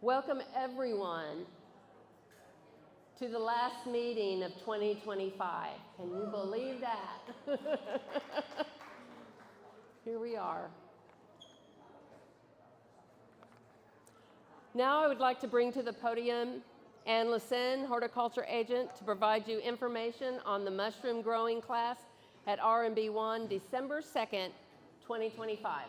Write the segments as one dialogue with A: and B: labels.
A: Welcome everyone to the last meeting of 2025. Can you believe that? Here we are. Now I would like to bring to the podium Ann Lassen, horticulture agent, to provide you information on the mushroom growing class at R&B 1, December 2nd, 2025.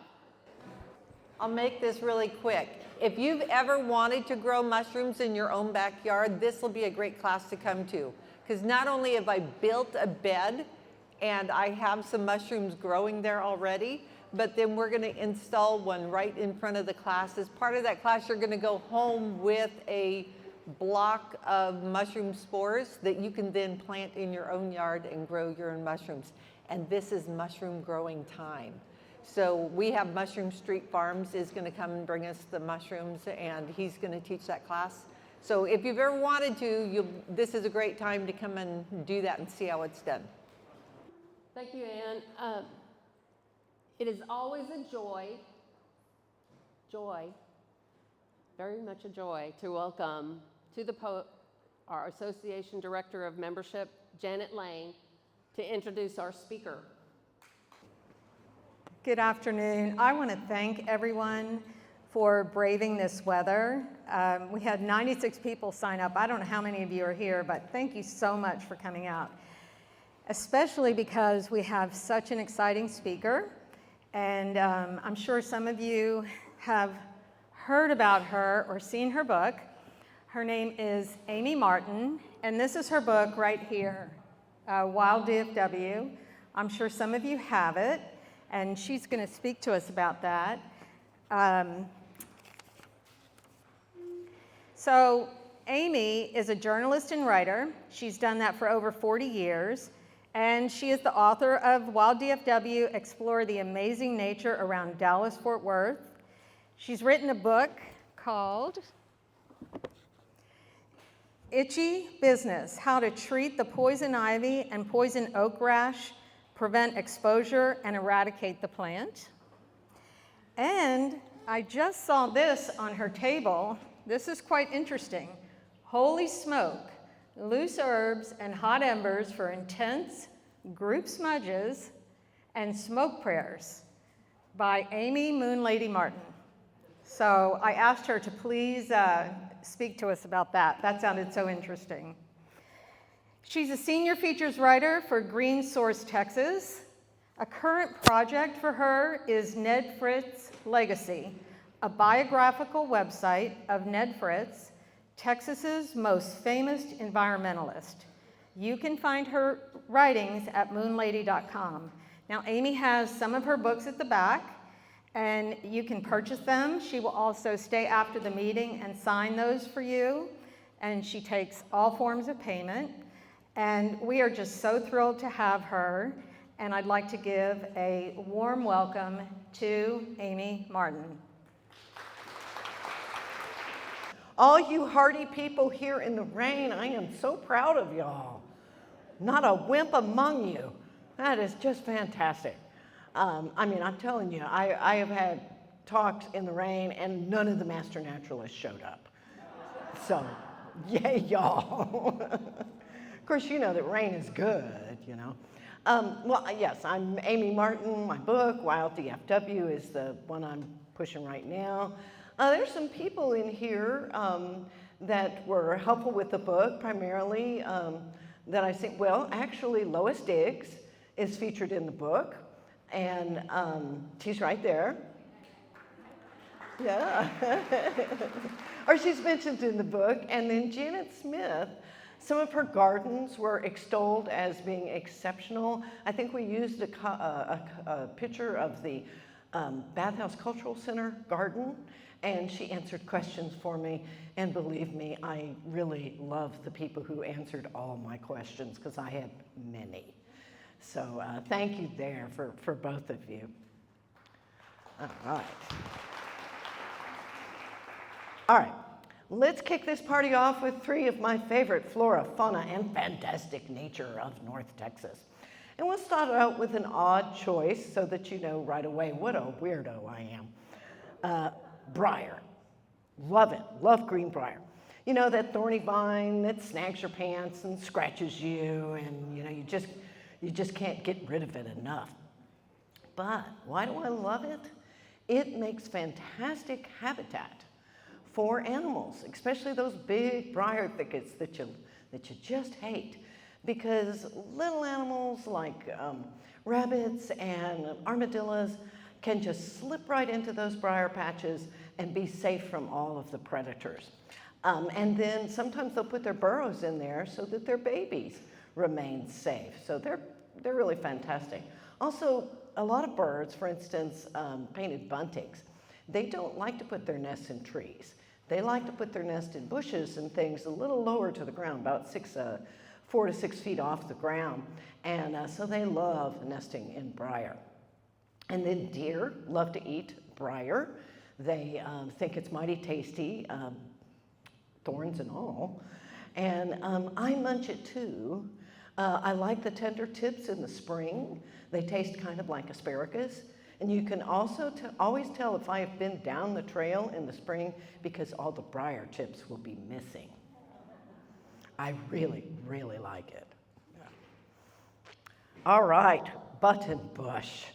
B: I'll make this really quick. If you've ever wanted to grow mushrooms in your own backyard, this will be a great class to come to. Because not only have I built a bed and I have some mushrooms growing there already, but then we're going to install one right in front of the class. As part of that class, you're going to go home with a block of mushroom spores that you can then plant in your own yard and grow your own mushrooms. And this is mushroom growing time. So we have Mushroom Street Farms is going to come and bring us the mushrooms, and he's going to teach that class. So if you've ever wanted to, this is a great time to come and do that and see how it's done.
A: Thank you, Ann. It is always a joy, very much a joy to welcome to our Association Director of Membership, Janet Lane, to introduce our speaker.
C: Good afternoon. I want to thank everyone for braving this weather. We had 96 people sign up. I don't know how many of you are here, but thank you so much for coming out, especially because we have such an exciting speaker. And I'm sure some of you have heard about her or seen her book. Her name is Amy Martin, and this is her book right here, Wild DFW. I'm sure some of you have it. And she's going to speak to us about that. So Amy is a journalist and writer. She's done that for over 40 years. And she is the author of Wild DFW, Explore the Amazing Nature Around Dallas-Fort Worth. She's written a book called Itchy Business, How to Treat the Poison Ivy and Poison Oak Rash, Prevent Exposure, and Eradicate the Plant. And I just saw this on her table. This is quite interesting. Holy Smoke, Loose Herbs and Hot Embers for Intense Group Smudges and Smoke Prayers by Amy Moonlady Martin. So I asked her to please speak to us about that. That sounded so interesting. She's a senior features writer for Green Source, Texas. A current project for her is Ned Fritz Legacy, a biographical website of Ned Fritz, Texas's most famous environmentalist. You can find her writings at moonlady.com. Now, Amy has some of her books at the back, and you can purchase them. She will also stay after the meeting and sign those for you, and she takes all forms of payment. And we are just so thrilled to have her, and I'd like to give a warm welcome to Amy Martin.
D: All you hardy people here in the rain, I am so proud of y'all. Not a wimp among you. That is just fantastic. I'm telling you, I have had talks in the rain, and none of the master naturalists showed up. So, yay, y'all. Of course, you know that rain is good, you know. Yes, I'm Amy Martin. My book, Wild DFW, is the one I'm pushing right now. There's some people in here that were helpful with the book, primarily, that I think, well, actually, Lois Diggs is featured in the book, and she's right there. Yeah. Or she's mentioned in the book. And then Janet Smith. Some of her gardens were extolled as being exceptional. I think we used a picture of the Bathhouse Cultural Center garden, and she answered questions for me. And believe me, I really love the people who answered all my questions, because I had many. So thank you there for both of you. All right. All right. Let's kick this party off with 3 of my favorite flora, fauna, and fantastic nature of North Texas. And we'll start out with an odd choice so that you know right away what a weirdo I am. Briar. Love it, love greenbrier. You know, that thorny vine that snags your pants and scratches you, and you know, you just can't get rid of it enough. But why do I love it? It makes fantastic habitat for animals, especially those big briar thickets that you just hate. Because little animals like rabbits and armadillos can just slip right into those briar patches and be safe from all of the predators. And then sometimes they'll put their burrows in there so that their babies remain safe. So they're really fantastic. Also, a lot of birds, for instance, painted buntings, they don't like to put their nests in trees. They like to put their nest in bushes and things a little lower to the ground, about 4 to 6 feet off the ground. And so they love nesting in briar. And then deer love to eat briar. They think it's mighty tasty, thorns and all. And I munch it too. I like the tender tips in the spring. They taste kind of like asparagus. And you can also always tell if I have been down the trail in the spring because all the briar tips will be missing. I really, really like it. Yeah. All right, button bush.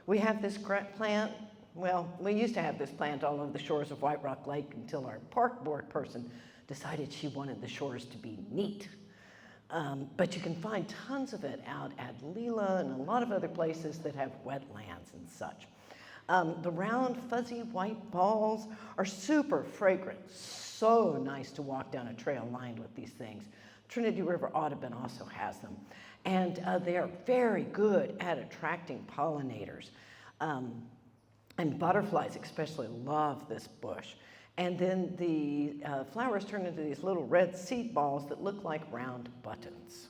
D: We have this plant, well, we used to have this plant all over the shores of White Rock Lake until our park board person decided she wanted the shores to be neat. But you can find tons of it out at Leela and a lot of other places that have wetlands and such. The round, fuzzy white balls are super fragrant. So nice to walk down a trail lined with these things. Trinity River Audubon also has them. And they are very good at attracting pollinators. And butterflies especially love this bush. And then the flowers turn into these little red seed balls that look like round buttons.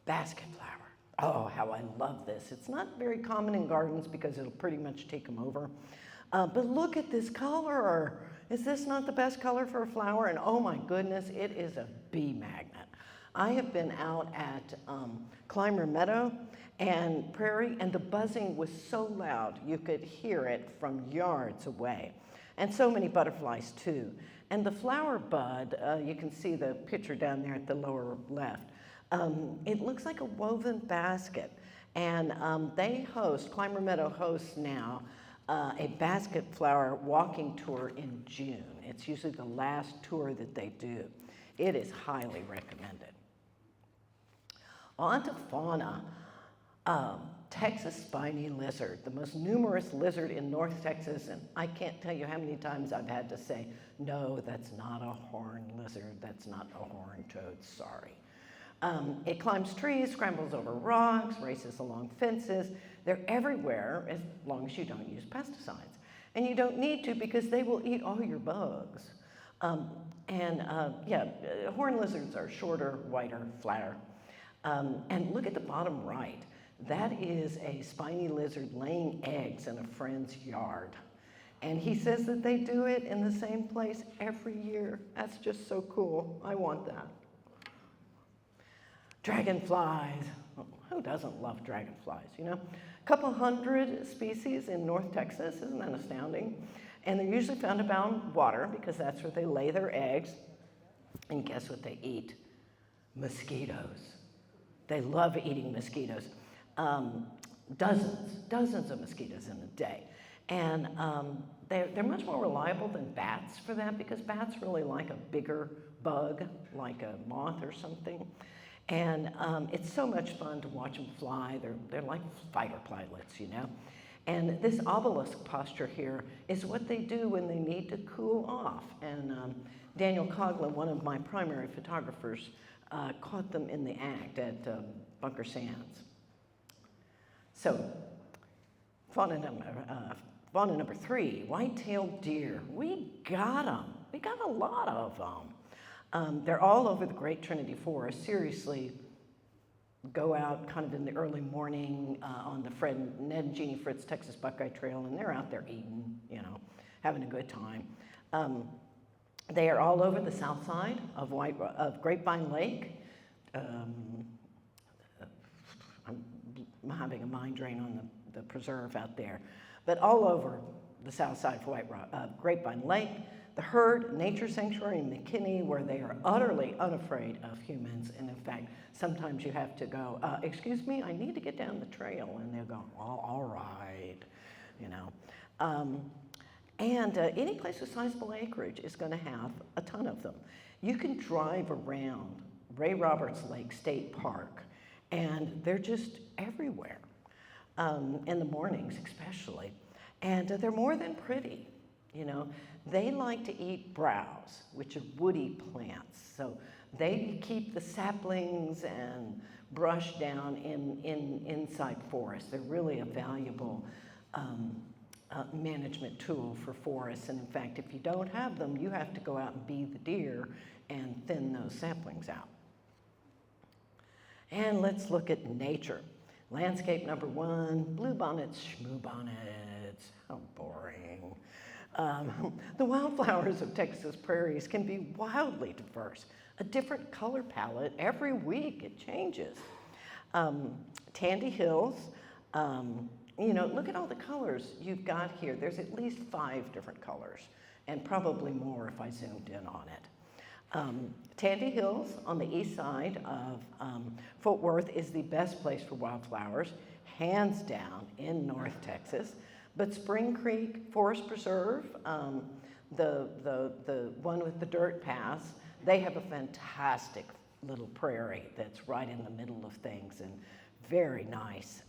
D: Basket flower. Oh, how I love this. It's not very common in gardens because it'll pretty much take them over. But look at this color. Is this not the best color for a flower? And oh my goodness, it is a bee magnet. I have been out at Clymer Meadow and Prairie, and the buzzing was so loud you could hear it from yards away. And so many butterflies too. And the flower bud, you can see the picture down there at the lower left. It looks like a woven basket. And Clymer Meadow hosts now a basket flower walking tour in June. It's usually the last tour that they do. It is highly recommended. On to fauna. Texas spiny lizard, the most numerous lizard in North Texas, and I can't tell you how many times I've had to say, no, that's not a horned lizard, that's not a horned toad, sorry. It climbs trees, scrambles over rocks, races along fences. They're everywhere as long as you don't use pesticides. And you don't need to because they will eat all your bugs. Horned lizards are shorter, whiter, flatter. And look at the bottom right. That is a spiny lizard laying eggs in a friend's yard. And he says that they do it in the same place every year. That's just so cool. I want that. Dragonflies. Who doesn't love dragonflies, you know? A couple hundred species in North Texas. Isn't that astounding? And they're usually found around water because that's where they lay their eggs. And guess what they eat? Mosquitoes. They love eating mosquitoes. Dozens of mosquitoes in a day. And they're much more reliable than bats for that because bats really like a bigger bug, like a moth or something. And it's so much fun to watch them fly. They're like fighter pilots, you know. And this obelisk posture here is what they do when they need to cool off. And Daniel Coughlin, one of my primary photographers, caught them in the act at Bunker Sands. So, fauna number 3, white-tailed deer. We got them. We got a lot of them. They're all over the Great Trinity Forest. Seriously, go out kind of in the early morning on the Ned and Jeannie Fritz Texas Buckeye Trail, and they're out there eating, you know, having a good time. They are all over the south side of Grapevine Lake. I'm having a mind drain on the preserve out there. But all over the south side of Grapevine Lake, the Herd Nature Sanctuary in McKinney, where they are utterly unafraid of humans. And in fact, sometimes you have to go, excuse me, I need to get down the trail. And they'll go, oh, all right, you know. And any place with sizable acreage is going to have a ton of them. You can drive around Ray Roberts Lake State Park, and they're just everywhere, in the mornings especially. And they're more than pretty, you know. They like to eat browse, which are woody plants. So they keep the saplings and brush down inside forests. They're really a valuable management tool for forests. And in fact, if you don't have them, you have to go out and be the deer and thin those saplings out. And let's look at nature. Landscape number 1, bluebonnets, schmoobonnets. How boring. The wildflowers of Texas prairies can be wildly diverse. A different color palette every week, it changes. Tandy Hills, you know, look at all the colors you've got here. There's at least 5 different colors, and probably more if I zoomed in on it. Tandy Hills on the east side of Fort Worth is the best place for wildflowers, hands down, in North Texas. But Spring Creek Forest Preserve, the one with the dirt paths, they have a fantastic little prairie that's right in the middle of things and very nice.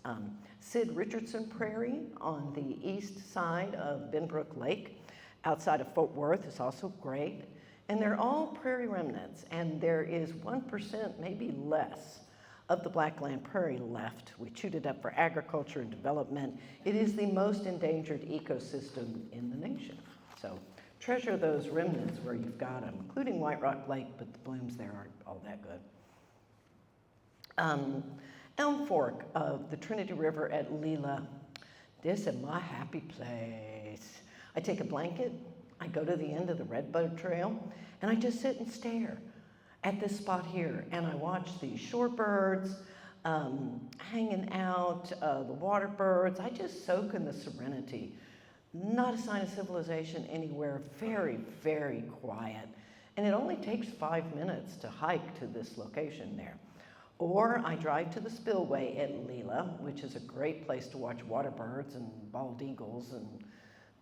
D: Sid Richardson Prairie on the east side of Benbrook Lake outside of Fort Worth is also great. And they're all prairie remnants, and there is 1%, maybe less, of the Blackland Prairie left. We chewed it up for agriculture and development. It is the most endangered ecosystem in the nation. So treasure those remnants where you've got them, including White Rock Lake, but the blooms there aren't all that good. Elm Fork of the Trinity River at Leela. This is my happy place. I take a blanket, I go to the end of the Redbud Trail, and I just sit and stare at this spot here, and I watch the shorebirds hanging out, the water birds. I just soak in the serenity. Not a sign of civilization anywhere, very, very quiet. And it only takes 5 minutes to hike to this location there. Or I drive to the spillway at Leela, which is a great place to watch water birds and bald eagles, and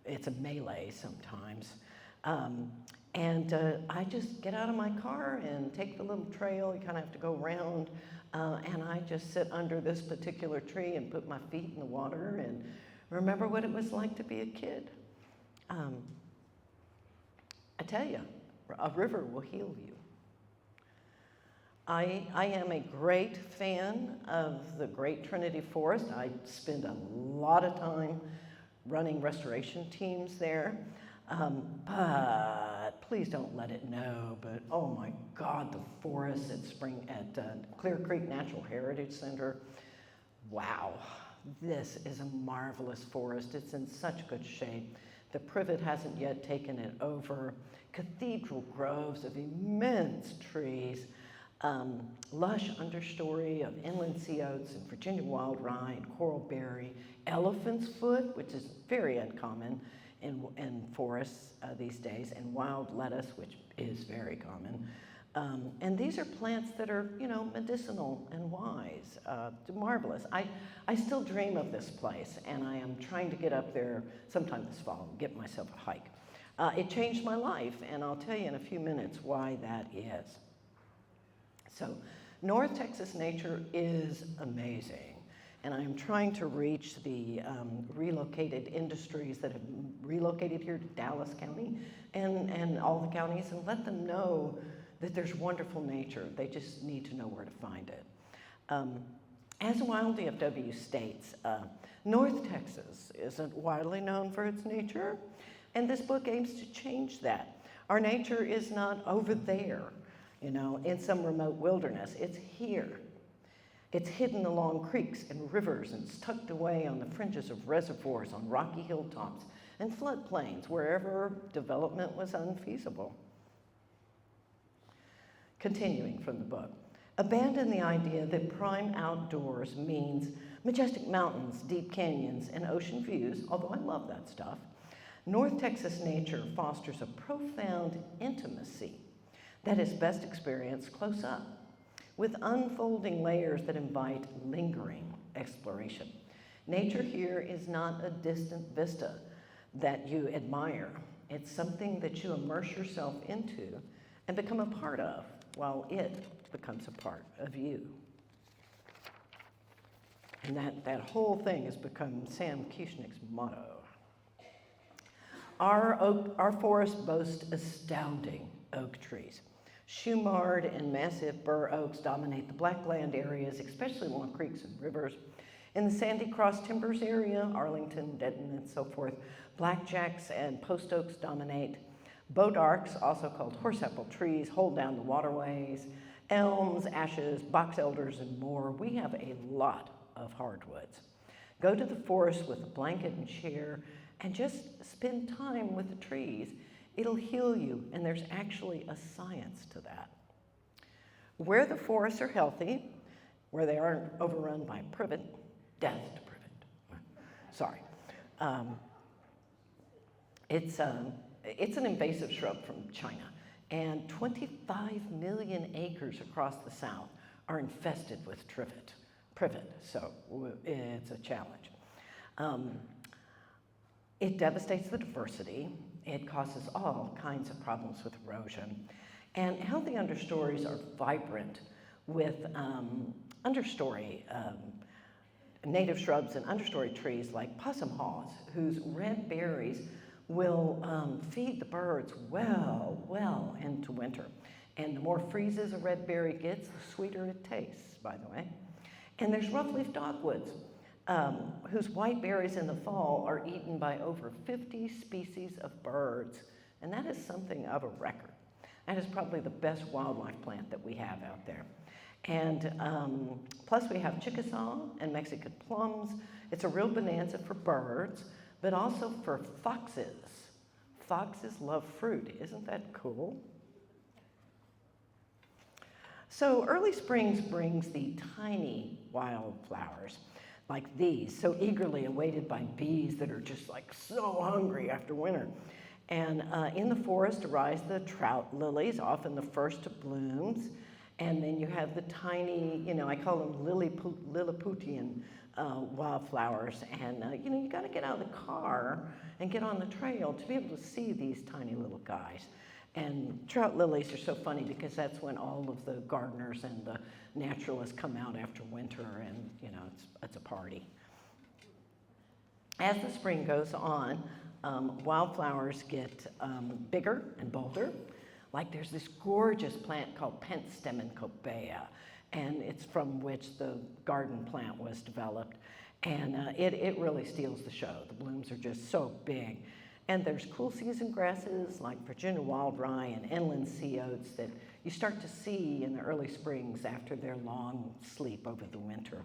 D: it's a melee sometimes. I just get out of my car and take the little trail. You kind of have to go around, and I just sit under this particular tree and put my feet in the water and remember what it was like to be a kid. I tell you, a river will heal you. I am a great fan of the Great Trinity Forest. I spend a lot of time running restoration teams there. But please don't let it know, but oh my God, the forest at Clear Creek Natural Heritage Center. Wow, this is a marvelous forest. It's in such good shape. The privet hasn't yet taken it over. Cathedral groves of immense trees, lush understory of inland sea oats and Virginia wild rye and coralberry, elephant's foot, which is very uncommon in forests these days, and wild lettuce, which is very common. And these are plants that are, you know, medicinal and wise, marvelous. I still dream of this place, and I am trying to get up there sometime this fall and get myself a hike. It changed my life, and I'll tell you in a few minutes why that is. So, North Texas nature is amazing. And I'm trying to reach the relocated industries that have relocated here to Dallas County and all the counties and let them know that there's wonderful nature. They just need to know where to find it. As Wild DFW states, North Texas isn't widely known for its nature, and this book aims to change that. Our nature is not over there, you know, in some remote wilderness. It's here. It's hidden along creeks and rivers and it's tucked away on the fringes of reservoirs, on rocky hilltops and floodplains, wherever development was unfeasible. Continuing from the book, abandon the idea that prime outdoors means majestic mountains, deep canyons, and ocean views, although I love that stuff. North Texas nature fosters a profound intimacy that is best experienced close up, with unfolding layers that invite lingering exploration. Nature here is not a distant vista that you admire. It's something that you immerse yourself into and become a part of, while it becomes a part of you. And that whole thing has become Sam Kieschnick's motto. Our forest boasts astounding oak trees. Shumard and massive bur oaks dominate the blackland areas, especially along creeks and rivers. In the Sandy Cross Timbers area, Arlington, Denton, and so forth, blackjacks and post oaks dominate. Boat arcs, also called horseapple trees, hold down the waterways. Elms, ashes, box elders, and more. We have a lot of hardwoods. Go to the forest with a blanket and chair and just spend time with the trees. It'll heal you, and there's actually a science to that. Where the forests are healthy, where they aren't overrun by privet, death to privet. Sorry. It's an invasive shrub from China, and 25 million acres across the South are infested with privet, so it's a challenge. It devastates the diversity. It causes all kinds of problems with erosion. And healthy understories are vibrant with understory, native shrubs and understory trees like possum haws, whose red berries will feed the birds well into winter. And the more freezes a red berry gets, the sweeter it tastes, by the way. And there's rough-leaf dogwoods, whose white berries in the fall are eaten by over 50 species of birds. And that is something of a record. That is probably the best wildlife plant that we have out there. And plus we have Chickasaw and Mexican plums. It's a real bonanza for birds, but also for foxes. Foxes love fruit. Isn't that cool? So early springs brings the tiny wildflowers like these, so eagerly awaited by bees that are just like so hungry after winter. And in the forest arise the trout lilies, often the first to blooms. And then you have the tiny, I call them Lilliputian wildflowers. And, you got to get out of the car and get on the trail to be able to see these tiny little guys. And trout lilies are so funny because that's when all of the gardeners and the naturalists come out after winter, and, it's a party. As the spring goes on, wildflowers get bigger and bolder. Like there's this gorgeous plant called pentstemon copea, and it's from which the garden plant was developed. And it really steals the show. The blooms are just so big. And there's cool season grasses like Virginia wild rye and inland sea oats that you start to see in the early springs after their long sleep over the winter.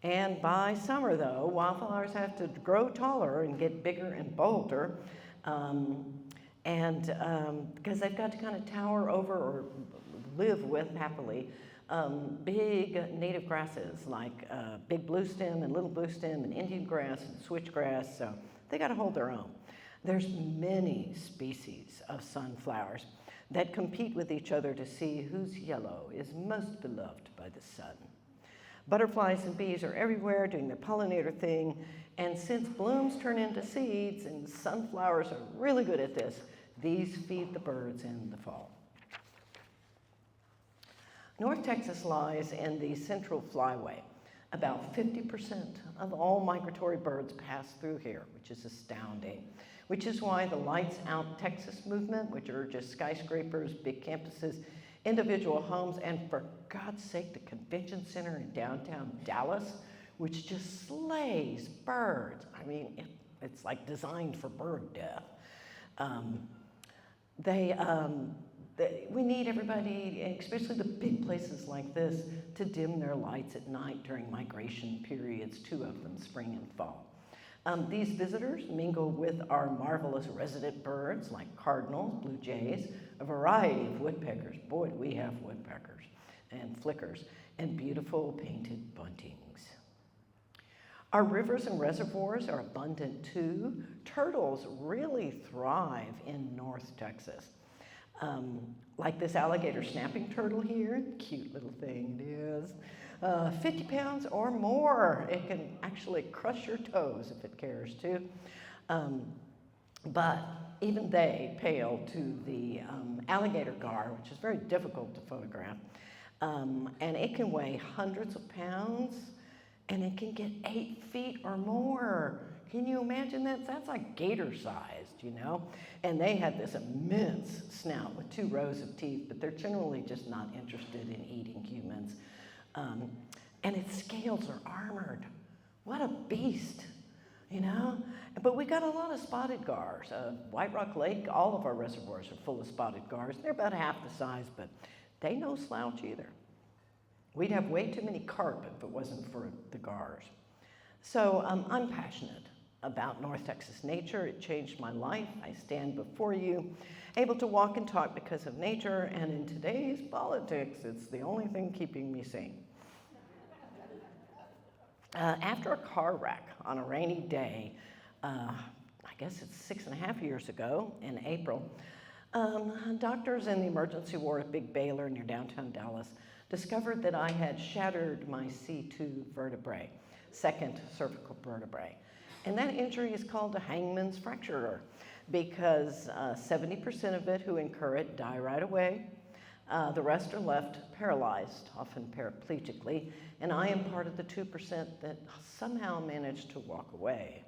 D: And by summer, though, wildflowers have to grow taller and get bigger and bolder. Because they've got to kind of tower over or live with, happily, big native grasses like big bluestem and little bluestem and Indian grass and switchgrass, so they got to hold their own. There's many species of sunflowers that compete with each other to see whose yellow is most beloved by the sun. Butterflies and bees are everywhere doing their pollinator thing, and since blooms turn into seeds, and sunflowers are really good at this, these feed the birds in the fall. North Texas lies in the Central Flyway. About 50% of all migratory birds pass through here, which is astounding. Which is why the Lights Out Texas movement, which urges skyscrapers, big campuses, individual homes, and for God's sake, the convention center in downtown Dallas, which just slays birds. I mean, it's like designed for bird death. We need everybody, especially the big places like this, to dim their lights at night during migration periods, 2 of them, spring and fall. These visitors mingle with our marvelous resident birds like cardinals, blue jays, a variety of woodpeckers. Boy, do we have woodpeckers and flickers, and beautiful painted buntings. Our rivers and reservoirs are abundant too. Turtles really thrive in North Texas. Like this alligator snapping turtle here, cute little thing it is. 50 pounds or more. It can actually crush your toes if it cares to. But even they pale to the alligator gar, which is very difficult to photograph. And it can weigh hundreds of pounds, and it can get 8 feet or more. Can you imagine that? That's like gator-sized, you know? And they have this immense snout with 2 rows of teeth, but they're generally just not interested in eating humans. And its scales are armored. What a beast, you know? But we got a lot of spotted gars. White Rock Lake, all of our reservoirs are full of spotted gars. They're about half the size, but they no slouch either. We'd have way too many carp if it wasn't for the gars. So I'm passionate about North Texas nature. It changed my life. I stand before you, able to walk and talk because of nature, and in today's politics, it's the only thing keeping me sane. After a car wreck on a rainy day, I guess it's 6.5 years ago in April, doctors in the emergency ward at Big Baylor near downtown Dallas discovered that I had shattered my C2 vertebrae, second cervical vertebrae. And that injury is called a hangman's fracture because 70% of it who incur it die right away. The rest are left paralyzed, often paraplegically, and I am part of the 2% that somehow managed to walk away.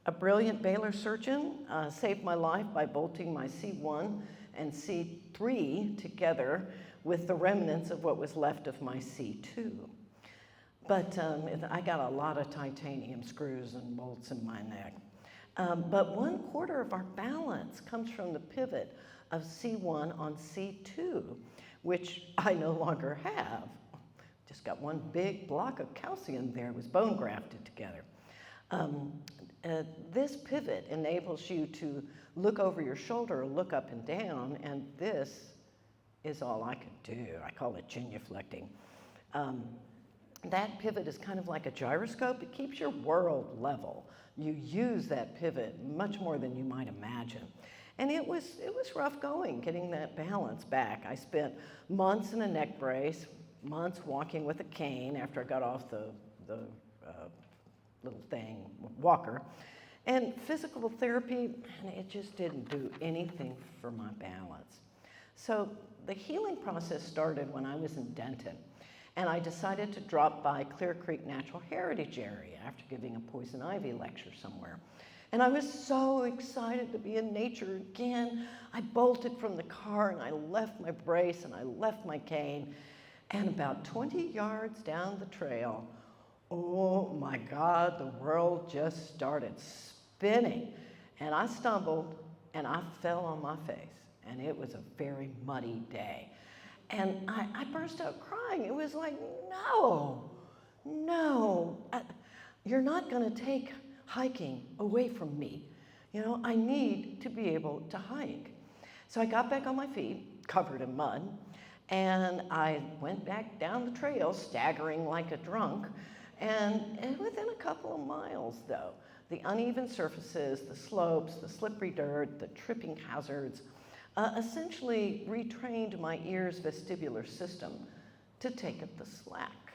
D: A brilliant Baylor surgeon saved my life by bolting my C1 and C3 together with the remnants of what was left of my C2. But I got a lot of titanium screws and bolts in my neck. But 1/4 of our balance comes from the pivot of C1 on C2, which I no longer have. Just got one big block of calcium there. It was bone grafted together. This pivot enables you to look over your shoulder, look up and down, and this is all I could do. I call it genuflecting. That pivot is kind of like a gyroscope. It keeps your world level. You use that pivot much more than you might imagine. And it was rough going, getting that balance back. I spent months in a neck brace, months walking with a cane after I got off the little thing, walker. And physical therapy, and it just didn't do anything for my balance. So the healing process started when I was in Denton. And I decided to drop by Clear Creek Natural Heritage Area after giving a poison ivy lecture somewhere. And I was so excited to be in nature again. I bolted from the car and I left my brace and I left my cane. And about 20 yards down the trail, oh my God, the world just started spinning. And I stumbled and I fell on my face. And it was a very muddy day. And I burst out crying. It was like, no, you're not gonna take hiking away from me. You know, I need to be able to hike. So I got back on my feet, covered in mud, and I went back down the trail, staggering like a drunk, and within a couple of miles though, the uneven surfaces, the slopes, the slippery dirt, the tripping hazards, essentially retrained my ear's vestibular system to take up the slack.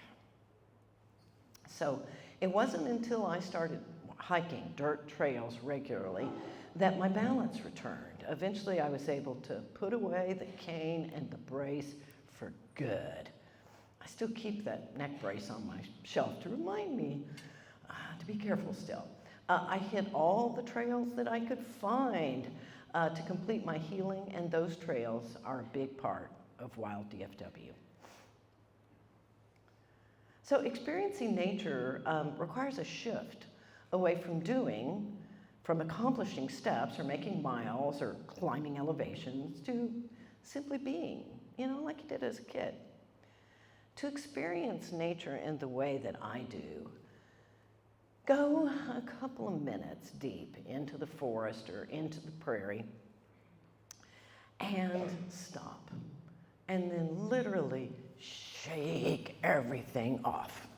D: So it wasn't until I started hiking dirt trails regularly that my balance returned. Eventually I was able to put away the cane and the brace for good. I still keep that neck brace on my shelf to remind me to be careful still. I hit all the trails that I could find to complete my healing, and those trails are a big part of Wild DFW. So experiencing nature requires a shift away from accomplishing steps or making miles or climbing elevations to simply being, you know, like you did as a kid. To experience nature in the way that I do, go a couple of minutes deep into the forest or into the prairie and stop. And then literally shake everything off.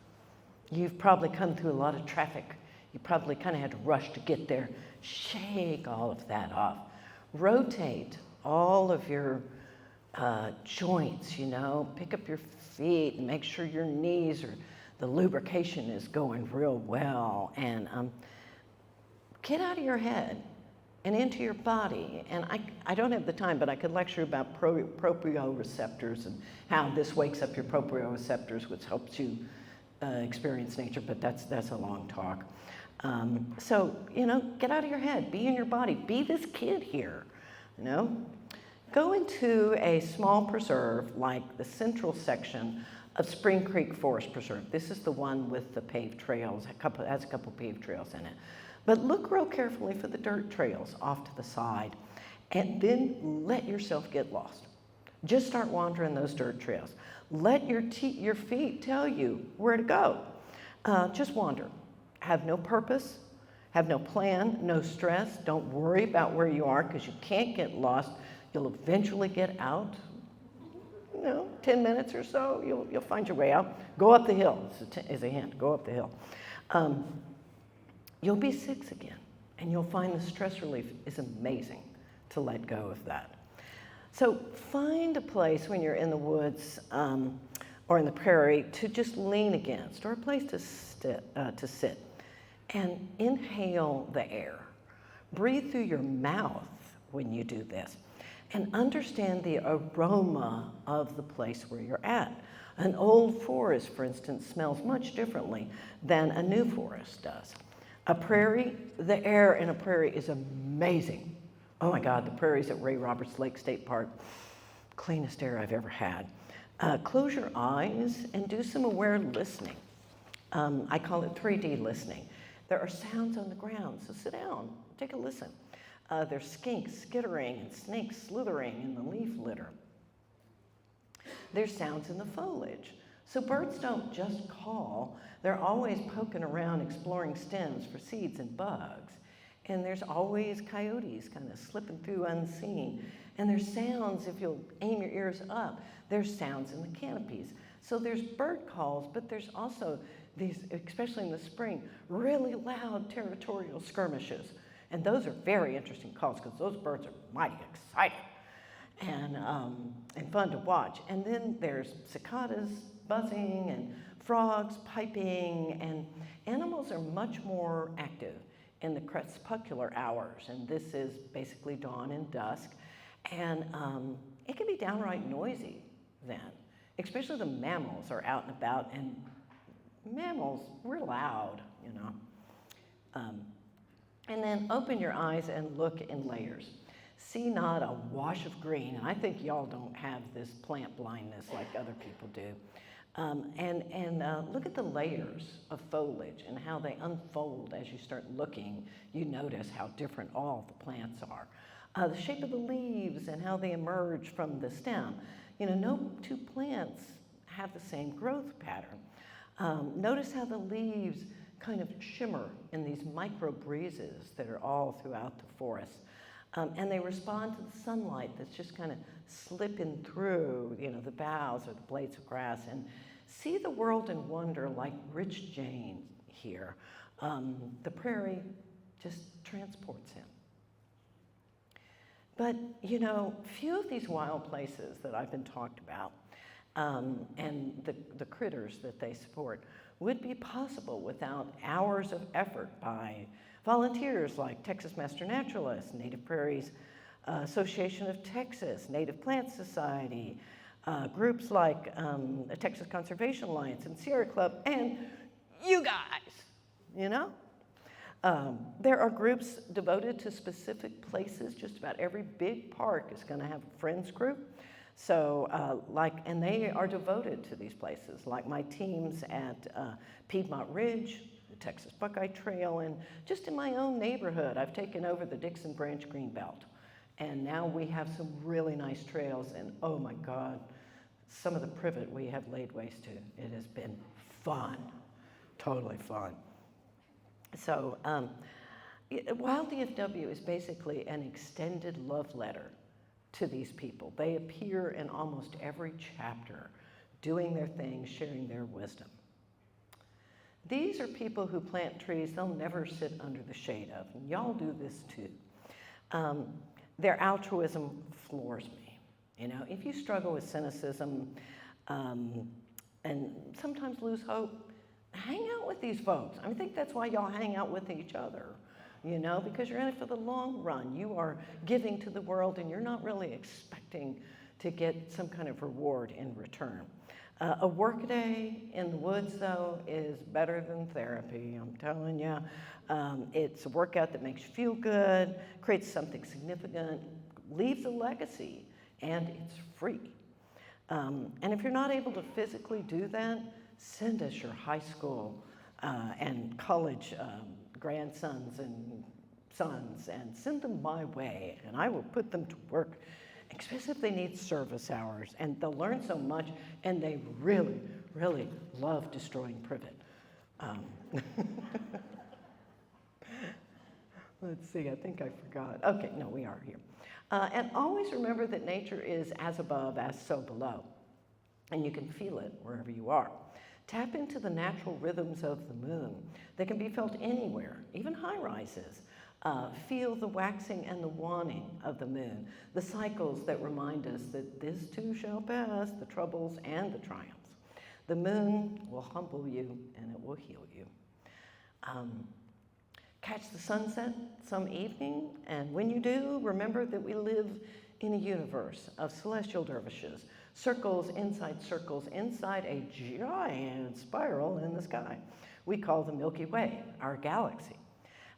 D: You've probably come through a lot of traffic. You probably kind of had to rush to get there. Shake all of that off. Rotate all of your joints, you know. Pick up your feet and make sure your knees or the lubrication is going real well. And get out of your head and into your body. And I don't have the time, but I could lecture about proprioceptors and how this wakes up your proprioceptors, which helps you experience nature, but that's a long talk. So, you know, get out of your head, be in your body, be this kid here, you know. Go into a small preserve like the central section of Spring Creek Forest Preserve. This is the one with the paved trails, has a couple paved trails in it. But look real carefully for the dirt trails off to the side, and then let yourself get lost. Just start wandering those dirt trails. Let your feet tell you where to go. Just wander. Have no purpose, have no plan, no stress. Don't worry about where you are because you can't get lost. You'll eventually get out. You know, 10 minutes or so, you'll find your way out. Go up the hill, as a hint, go up the hill. You'll be 6 again, and you'll find the stress relief is amazing to let go of that. So find a place when you're in the woods or in the prairie to just lean against, or a place to sit, and inhale the air. Breathe through your mouth when you do this, and understand the aroma of the place where you're at. An old forest, for instance, smells much differently than a new forest does. A prairie, the air in a prairie is amazing. Oh my God, the prairies at Ray Roberts Lake State Park, cleanest air I've ever had. Close your eyes and do some aware listening. I call it 3D listening. There are sounds on the ground, so sit down, take a listen. There's skinks skittering and snakes slithering in the leaf litter. There's sounds in the foliage. So birds don't just call, they're always poking around exploring stems for seeds and bugs. And there's always coyotes kind of slipping through unseen. And there's sounds, if you'll aim your ears up, there's sounds in the canopies. So there's bird calls, but there's also these, especially in the spring, really loud territorial skirmishes. And those are very interesting calls because those birds are mighty excited and fun to watch. And then there's cicadas buzzing and frogs piping, and animals are much more active in the crepuscular hours, and this is basically dawn and dusk, and it can be downright noisy then, especially the mammals are out and about, and mammals, we're loud, you know. And then open your eyes and look in layers. See not a wash of green, and I think y'all don't have this plant blindness like other people do. Look at the layers of foliage and how they unfold as you start looking. You notice how different all the plants are. The shape of the leaves and how they emerge from the stem. You know, no two plants have the same growth pattern. Notice how the leaves kind of shimmer in these micro breezes that are all throughout the forest. And they respond to the sunlight that's just kind of slipping through, you know, the boughs or the blades of grass, and see the world in wonder like Rich Jane here. The prairie just transports him. But, you know, few of these wild places that I've been talked about and the critters that they support would be possible without hours of effort by volunteers like Texas Master Naturalists, Native Prairies Association of Texas, Native Plant Society, groups like the Texas Conservation Alliance and Sierra Club, and you guys, you know? There are groups devoted to specific places. Just about every big park is going to have a friends group. So, and they are devoted to these places, like my teams at Piedmont Ridge, the Texas Buckeye Trail, and just in my own neighborhood, I've taken over the Dixon Branch Greenbelt. And now we have some really nice trails, and oh my God, some of the privet we have laid waste to. It has been fun, totally fun. So, Wild DFW is basically an extended love letter to these people. They appear in almost every chapter, doing their thing, sharing their wisdom. These are people who plant trees they'll never sit under the shade of, and y'all do this too. Their altruism floors me. You know, if you struggle with cynicism and sometimes lose hope, hang out with these folks. I think that's why y'all hang out with each other, you know, because you're in it for the long run. You are giving to the world and you're not really expecting to get some kind of reward in return. A work day in the woods, though, is better than therapy, I'm telling you. It's a workout that makes you feel good, creates something significant, leaves a legacy, and it's free. And if you're not able to physically do that, send us your high school and college grandsons and sons and send them my way, and I will put them to work, especially if they need service hours, and they'll learn so much, and they really, really love destroying privet. Let's see, I think I forgot. Okay, no, we are here. And always remember that nature is as above as so below, and you can feel it wherever you are. Tap into the natural rhythms of the moon. They can be felt anywhere, even high rises. Feel the waxing and the waning of the moon, the cycles that remind us that this too shall pass, the troubles and the triumphs. The moon will humble you and it will heal you. Catch the sunset some evening, and when you do, remember that we live in a universe of celestial dervishes, circles inside a giant spiral in the sky. We call the Milky Way our galaxy.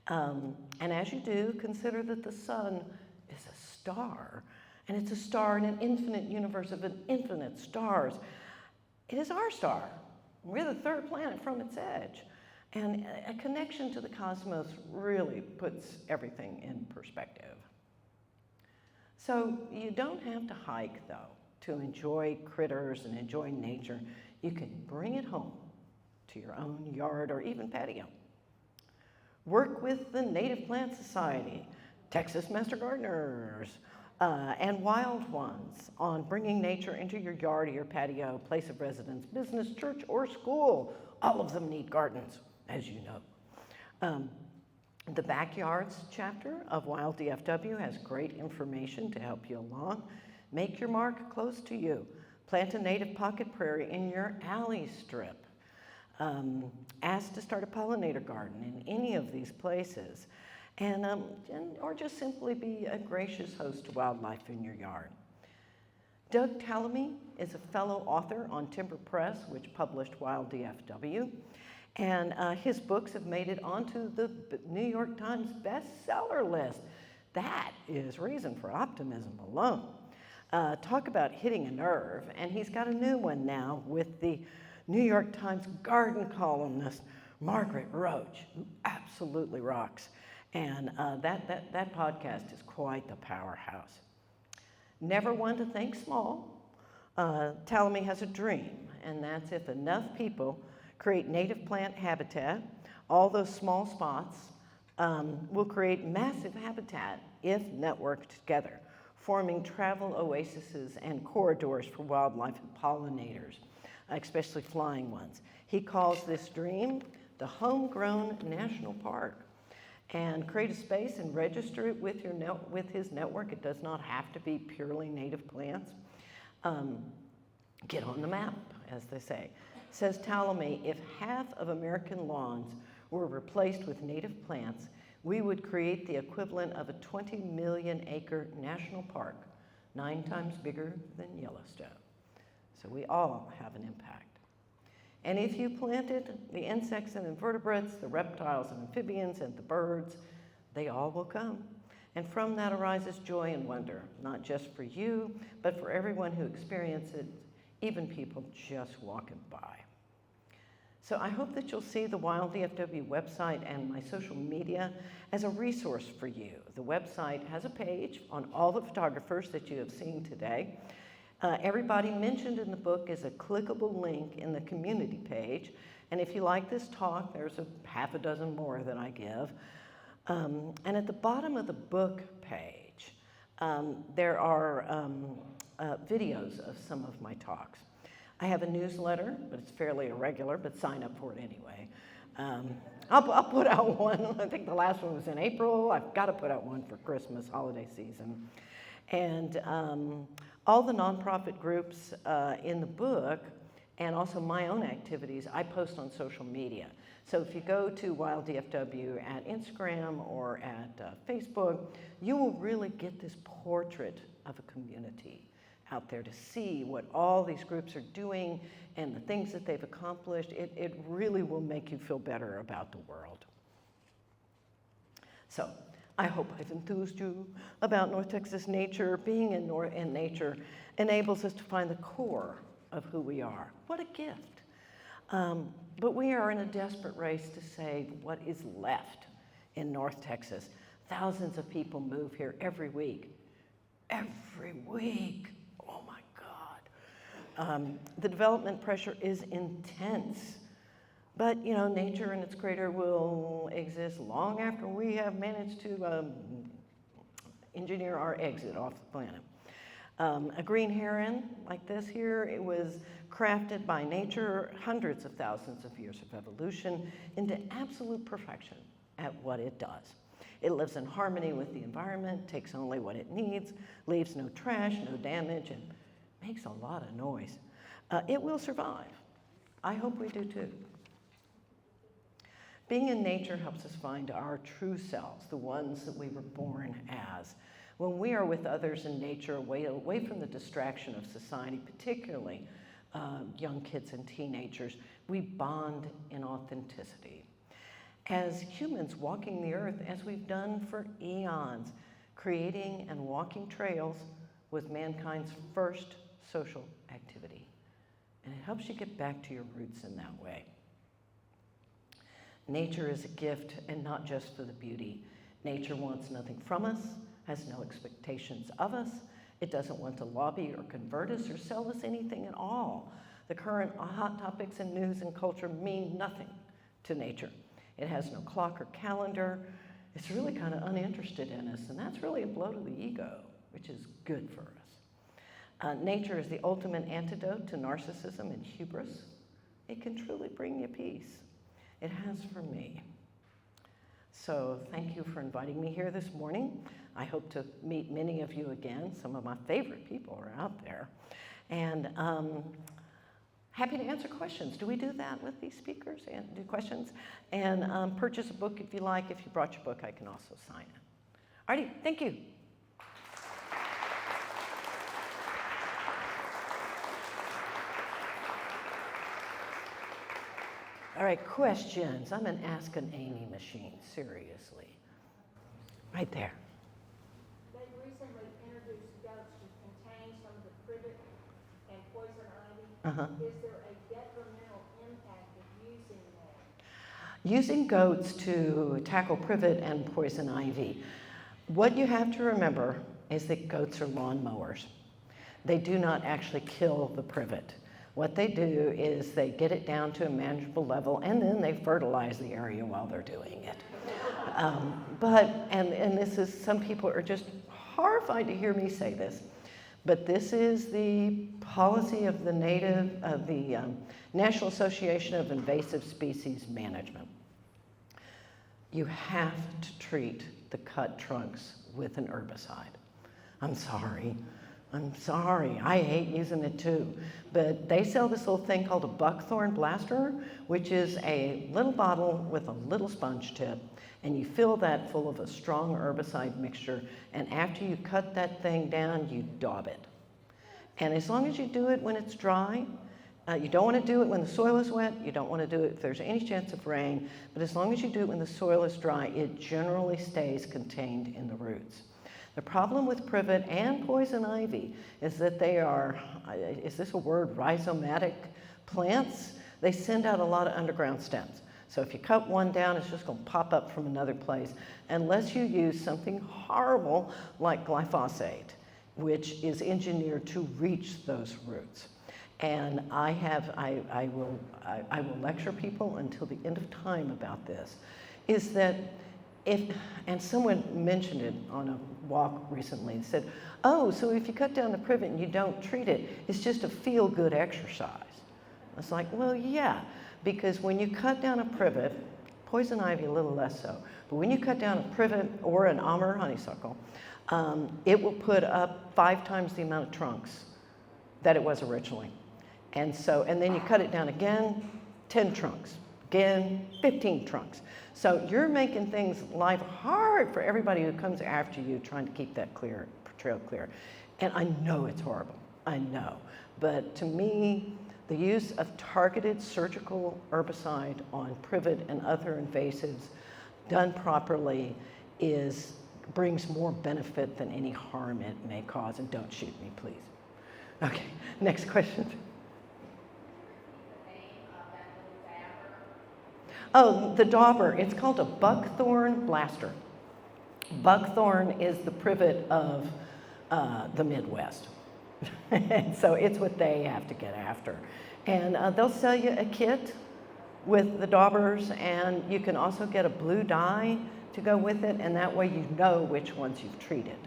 D: And as you do, consider that the sun is a star, and it's a star in an infinite universe of infinite stars. It is our star. We're the third planet from its edge. And a connection to the cosmos really puts everything in perspective. So you don't have to hike, though, to enjoy critters and enjoy nature. You can bring it home to your own yard or even patio. Work with the Native Plant Society, Texas Master Gardeners, and Wild Ones on bringing nature into your yard or your patio, place of residence, business, church, or school. All of them need gardens, as you know. The Backyards chapter of Wild DFW has great information to help you along. Make your mark close to you. Plant a native pocket prairie in your alley strip. Ask to start a pollinator garden in any of these places, or just simply be a gracious host to wildlife in your yard. Doug Tallamy is a fellow author on Timber Press, which published Wild DFW, and his books have made it onto the New York Times bestseller list. That is reason for optimism alone. Talk about hitting a nerve, and he's got a new one now with the New York Times garden columnist Margaret Roach, who absolutely rocks. And that podcast is quite the powerhouse. Never one to think small. Tallamy has a dream, and that's if enough people create native plant habitat, all those small spots will create massive habitat if networked together, forming travel oases and corridors for wildlife and pollinators, especially flying ones. He calls this dream the Homegrown National Park. And create a space and register it with his network. It does not have to be purely native plants. Get on the map, as they say. Says Tallamy, if half of American lawns were replaced with native plants, we would create the equivalent of a 20 million acre national park, 9 times bigger than Yellowstone. So we all have an impact. And if you planted the insects and invertebrates, the reptiles and amphibians and the birds, they all will come. And from that arises joy and wonder, not just for you, but for everyone who experiences it, even people just walking by. So I hope that you'll see the Wild DFW website and my social media as a resource for you. The website has a page on all the photographers that you have seen today. Everybody mentioned in the book is a clickable link in the community page. And if you like this talk, there's a half a dozen more that I give. And at the bottom of the book page, there are videos of some of my talks. I have a newsletter, but it's fairly irregular, but sign up for it anyway. I'll put out one. I think the last one was in April. I've got to put out one for Christmas holiday season. And all the nonprofit groups in the book, and also my own activities, I post on social media. So if you go to Wild DFW at Instagram or at Facebook, you will really get this portrait of a community out there to see what all these groups are doing and the things that they've accomplished. It really will make you feel better about the world. So I hope I've enthused you about North Texas nature. Being in nature enables us to find the core of who we are. What a gift. But we are in a desperate race to save what is left in North Texas. Thousands of people move here every week. Every week. Oh my God. The development pressure is intense. But, you know, nature and its creator will exist long after we have managed to engineer our exit off the planet. A green heron like this here, it was crafted by nature, hundreds of thousands of years of evolution, into absolute perfection at what it does. It lives in harmony with the environment, takes only what it needs, leaves no trash, no damage, and makes a lot of noise. It will survive. I hope we do too. Being in nature helps us find our true selves, the ones that we were born as. When we are with others in nature, away from the distraction of society, particularly young kids and teenagers, we bond in authenticity. As humans walking the earth, as we've done for eons, creating and walking trails was mankind's first social activity. And it helps you get back to your roots in that way. Nature is a gift, and not just for the beauty. Nature wants nothing from us, has no expectations of us. It doesn't want to lobby or convert us or sell us anything at all. The current hot topics in news and culture mean nothing to nature. It has no clock or calendar. It's really kind of uninterested in us, and that's really a blow to the ego, which is good for us. Nature is the ultimate antidote to narcissism and hubris. It can truly bring you peace. It has for me. So thank you for inviting me here this morning. I hope to meet many of you again. Some of my favorite people are out there. And happy to answer questions. Do we do that with these speakers? And do questions? And purchase a book if you like. If you brought your book, I can also sign it. Alrighty, thank you. All right, questions. I'm an Ask an Amy machine, seriously. Right there.
E: They recently introduced goats to contain some of the privet and poison ivy. Is there a detrimental impact of using that?
D: Using goats to tackle privet and poison ivy. What you have to remember is that goats are lawn mowers. They do not actually kill the privet. What they do is they get it down to a manageable level, and then they fertilize the area while they're doing it. And this is, some people are just horrified to hear me say this, but this is the policy of the National Association of Invasive Species Management. You have to treat the cut trunks with an herbicide. I'm sorry, I hate using it too. But they sell this little thing called a buckthorn blaster, which is a little bottle with a little sponge tip, and you fill that full of a strong herbicide mixture, and after you cut that thing down, you daub it. And as long as you do it when it's dry, you don't want to do it when the soil is wet, you don't want to do it if there's any chance of rain, but as long as you do it when the soil is dry, it generally stays contained in the roots. The problem with privet and poison ivy is that they are, is this a word, rhizomatic plants? They send out a lot of underground stems. So if you cut one down, it's just going to pop up from another place, unless you use something horrible like glyphosate, which is engineered to reach those roots. And I will lecture people until the end of time about this, is that and someone mentioned it on a walk recently and said, oh, so if you cut down the privet and you don't treat it, it's just a feel-good exercise. It's like, well, yeah, because when you cut down a privet, poison ivy a little less so, but when you cut down a privet or an alma or honeysuckle, it will put up 5 times the amount of trunks that it was originally. And then you cut it down again, 10 trunks, again, 15 trunks. So you're making life hard for everybody who comes after you trying to keep that trail clear. And I know it's horrible, I know. But to me, the use of targeted surgical herbicide on privet and other invasives done properly brings more benefit than any harm it may cause. And don't shoot me, please. Okay, next question. Oh, the dauber, it's called a buckthorn blaster. Buckthorn is the privet of the Midwest. And so it's what they have to get after. And they'll sell you a kit with the daubers, and you can also get a blue dye to go with it, and that way you know which ones you've treated,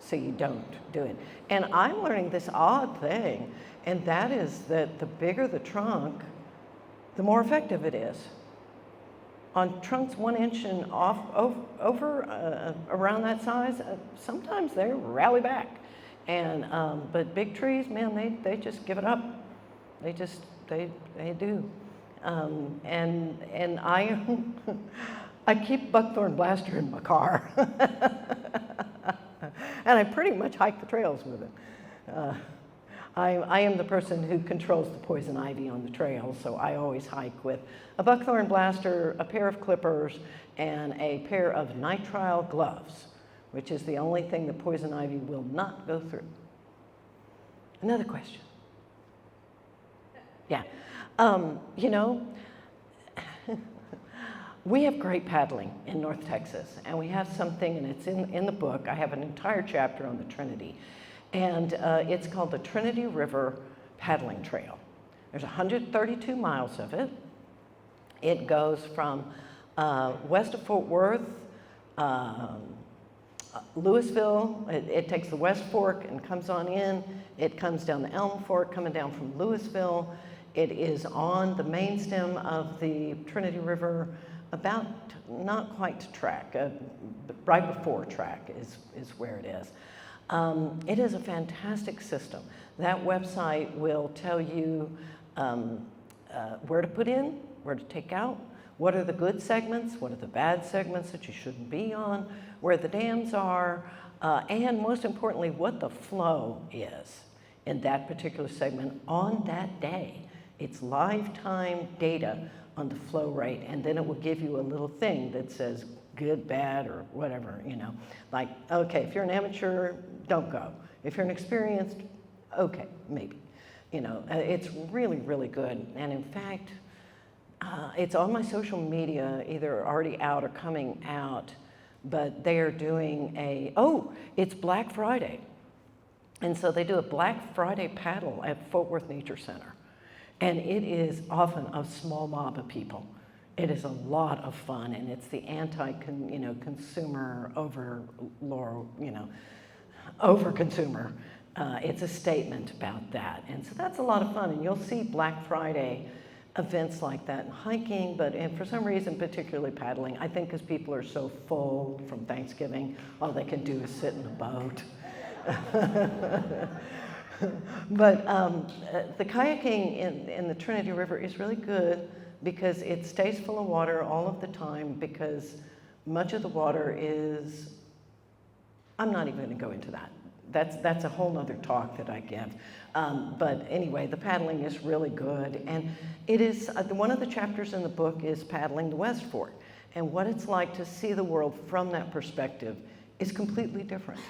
D: so you don't do it. And I'm learning this odd thing, and that is that the bigger the trunk, the more effective it is. On trunks 1 inch and around that size, sometimes they rally back. And but big trees, man, they just give it up. They do. And I keep buckthorn blaster in my car, and I pretty much hike the trails with it. I am the person who controls the poison ivy on the trail, so I always hike with a buckthorn blaster, a pair of clippers, and a pair of nitrile gloves, which is the only thing that poison ivy will not go through. Another question. Yeah. You know, we have great paddling in North Texas, and we have something, and it's in the book. I have an entire chapter on the Trinity. And it's called the Trinity River Paddling Trail. There's 132 miles of it. It goes from west of Fort Worth, Louisville. It takes the West Fork and comes on in. It comes down the Elm Fork, coming down from Louisville. It is on the main stem of the Trinity River, about not quite to track, right before track is where it is. It is a fantastic system. That website will tell you where to put in, where to take out, what are the good segments, what are the bad segments that you shouldn't be on, where the dams are, and most importantly, what the flow is in that particular segment on that day. It's lifetime data on the flow rate, and then it will give you a little thing that says good, bad, or whatever, you know. Like, okay, if you're an amateur, don't go. If you're an experienced, okay, maybe. You know, it's really, really good. And in fact, it's on my social media, either already out or coming out, but they are doing it's Black Friday. And so they do a Black Friday paddle at Fort Worth Nature Center. And it is often a small mob of people. It is a lot of fun, and it's the consumer over-consumer. It's a statement about that. And so that's a lot of fun. And you'll see Black Friday events like that in hiking, and for some reason, particularly paddling. I think because people are so full from Thanksgiving, all they can do is sit in a boat. But the kayaking in the Trinity River is really good because it stays full of water all of the time, because much of the water is, I'm not even going to go into that. That's a whole nother talk that I give. But anyway, the paddling is really good. And it is, one of the chapters in the book is paddling the West Fork. And what it's like to see the world from that perspective is completely different,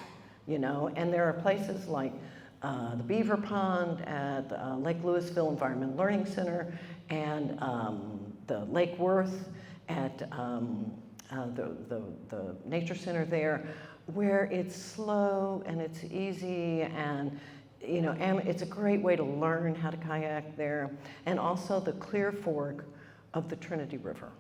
D: you know. And there are places like the Beaver Pond at Lake Louisville Environmental Learning Center, and the Lake Worth at the Nature Center there, where it's slow and it's easy, and you know, it's a great way to learn how to kayak there. And also the Clear Fork of the Trinity River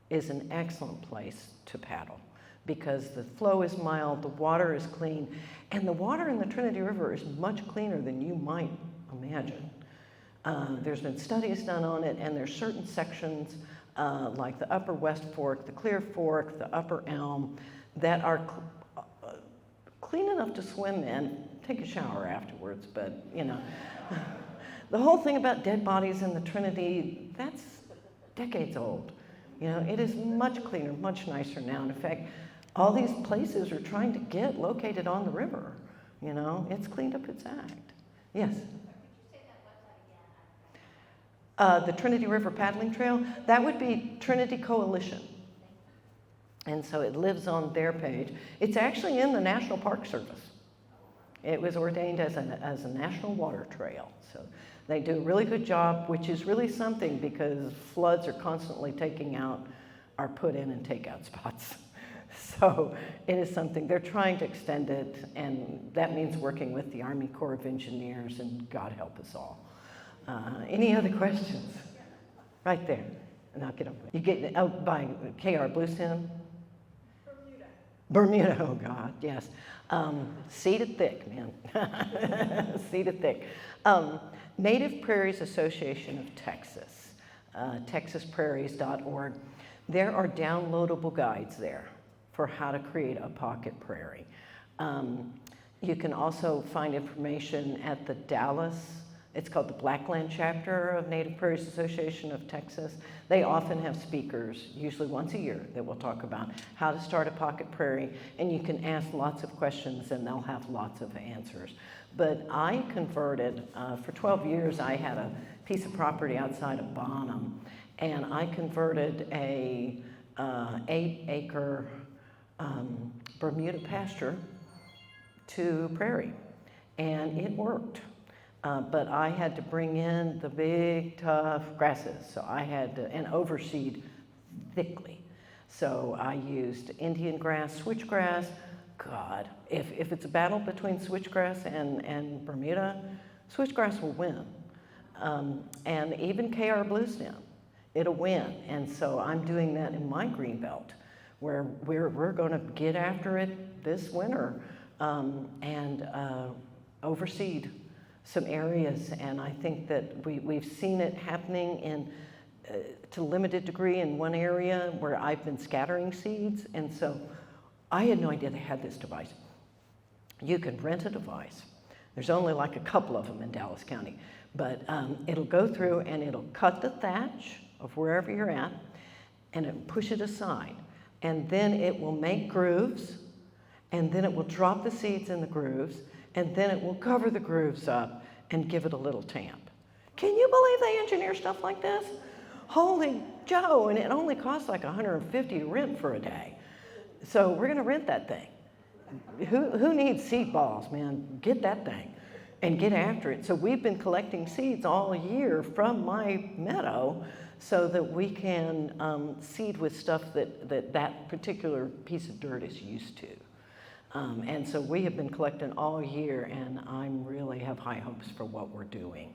D: is an excellent place to paddle, because the flow is mild, the water is clean, and the water in the Trinity River is much cleaner than you might imagine. There's been studies done on it, and there's certain sections like the Upper West Fork, the Clear Fork, the Upper Elm, that are clean enough to swim in. Take a shower afterwards, but you know. The whole thing about dead bodies in the Trinity, that's decades old. You know, it is much cleaner, much nicer now. And in fact, all these places are trying to get located on the river. You know, it's cleaned up its act. Yes? The Trinity River Paddling Trail, that would be Trinity Coalition. And so it lives on their page. It's actually in the National Park Service. It was ordained as a national water trail. So they do a really good job, which is really something because floods are constantly taking out our put in and take out spots. So it is something, they're trying to extend it, and that means working with the Army Corps of Engineers, and God help us all. Any other questions? Right there. And I'll get over it. You get out by KR Bluestem? Bermuda, oh God, yes. Seeded thick, man. Seeded thick. Native Prairies Association of Texas, texasprairies.org. There are downloadable guides there for how to create a pocket prairie. You can also find information at the Dallas, it's called the Blackland chapter of Native Prairies Association of Texas. They often have speakers, usually once a year, that will talk about how to start a pocket prairie, and you can ask lots of questions and they'll have lots of answers. But I converted, for 12 years I had a piece of property outside of Bonham, and I converted a 8-acre Bermuda pasture to prairie, and it worked. But I had to bring in the big, tough grasses, so I had to, and overseed thickly. So I used Indian grass, switchgrass. God, if it's a battle between switchgrass and Bermuda, switchgrass will win. And even KR Bluestem, it'll win. And so I'm doing that in my green belt, where we're going to get after it this winter and overseed some areas. And I think that we've seen it happening in to a limited degree in one area where I've been scattering seeds. And so I had no idea they had this device. You can rent a device. There's only like a couple of them in Dallas County, but it'll go through and it'll cut the thatch of wherever you're at, and it'll push it aside. And then it will make grooves, and then it will drop the seeds in the grooves, and then it will cover the grooves up and give it a little tamp. Can you believe they engineer stuff like this? Holy Joe, and it only costs like $150 to rent for a day. So we're gonna rent that thing. Who needs seed balls, man? Get that thing and get after it. So we've been collecting seeds all year from my meadow so that we can seed with stuff that particular piece of dirt is used to. And so we have been collecting all year, and I really have high hopes for what we're doing.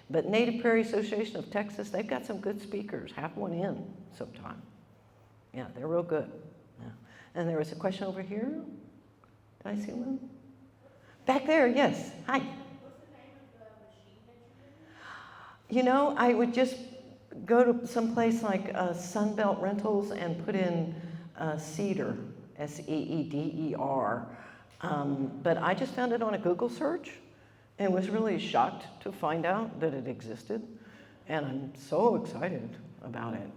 D: But Native Prairie Association of Texas, they've got some good speakers. Have one in sometime. Yeah, they're real good. Yeah. And there was a question over here. Did I see one? Back there, yes. Hi.
E: What's the name of the machine that you're using?
D: You know, I would just go to some place like Sunbelt Rentals and put in Cedar, S-E-E-D-E-R. But I just found it on a Google search and was really shocked to find out that it existed. And I'm so excited about it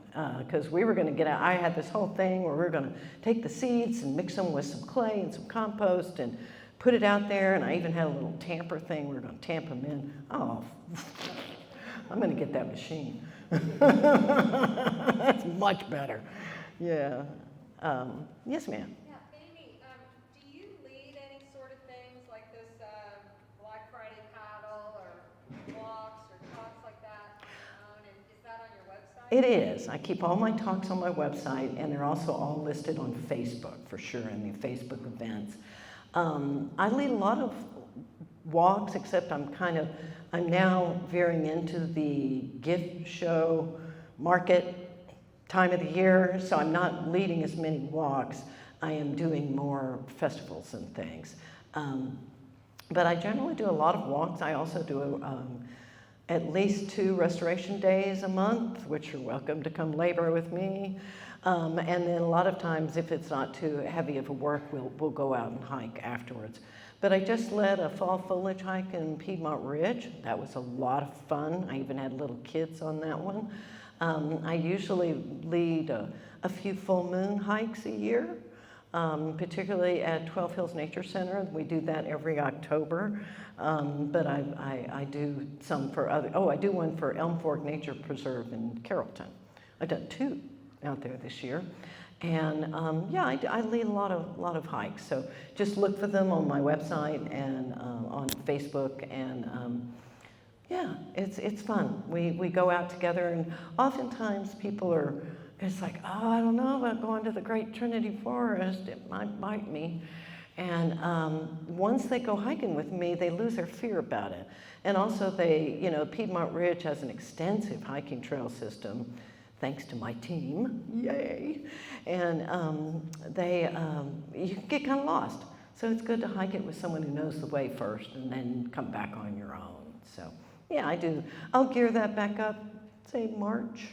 D: because we were going to get out. I had this whole thing where we were going to take the seeds and mix them with some clay and some compost and put it out there. And I even had a little tamper thing. We were going to tamp them in. Oh, I'm going to get that machine. That's much better. Yeah. Yes, ma'am.
F: Yeah, Amy, do you lead any sort of things like this Black Friday paddle or walks or talks like that on your own? And is that on your website?
D: It is. I keep all my talks on my website, and they're also all listed on Facebook for sure, in the Facebook events. I lead a lot of walks, except I'm now veering into the gift show market time of the year, so I'm not leading as many walks. I am doing more festivals and things. But I generally do a lot of walks. I also do at least 2 restoration days a month, which you're welcome to come labor with me. And then a lot of times, if it's not too heavy of a work, we'll go out and hike afterwards. But I just led a fall foliage hike in Piedmont Ridge. That was a lot of fun. I even had little kids on that one. I usually lead a few full moon hikes a year, particularly at 12 Hills Nature Center. We do that every October. But I do some for other, I do one for Elm Fork Nature Preserve in Carrollton. I've done 2 out there this year. And yeah, I lead a lot of hikes. So just look for them on my website and on Facebook. And yeah, it's fun. We go out together, and oftentimes people are, it's like, oh, I don't know about going to the Great Trinity Forest. It might bite me. And once they go hiking with me, they lose their fear about it. And also Piedmont Ridge has an extensive hiking trail system, thanks to my team, yay. And you can get kind of lost. So it's good to hike it with someone who knows the way first and then come back on your own. So yeah, I'll gear that back up, say March.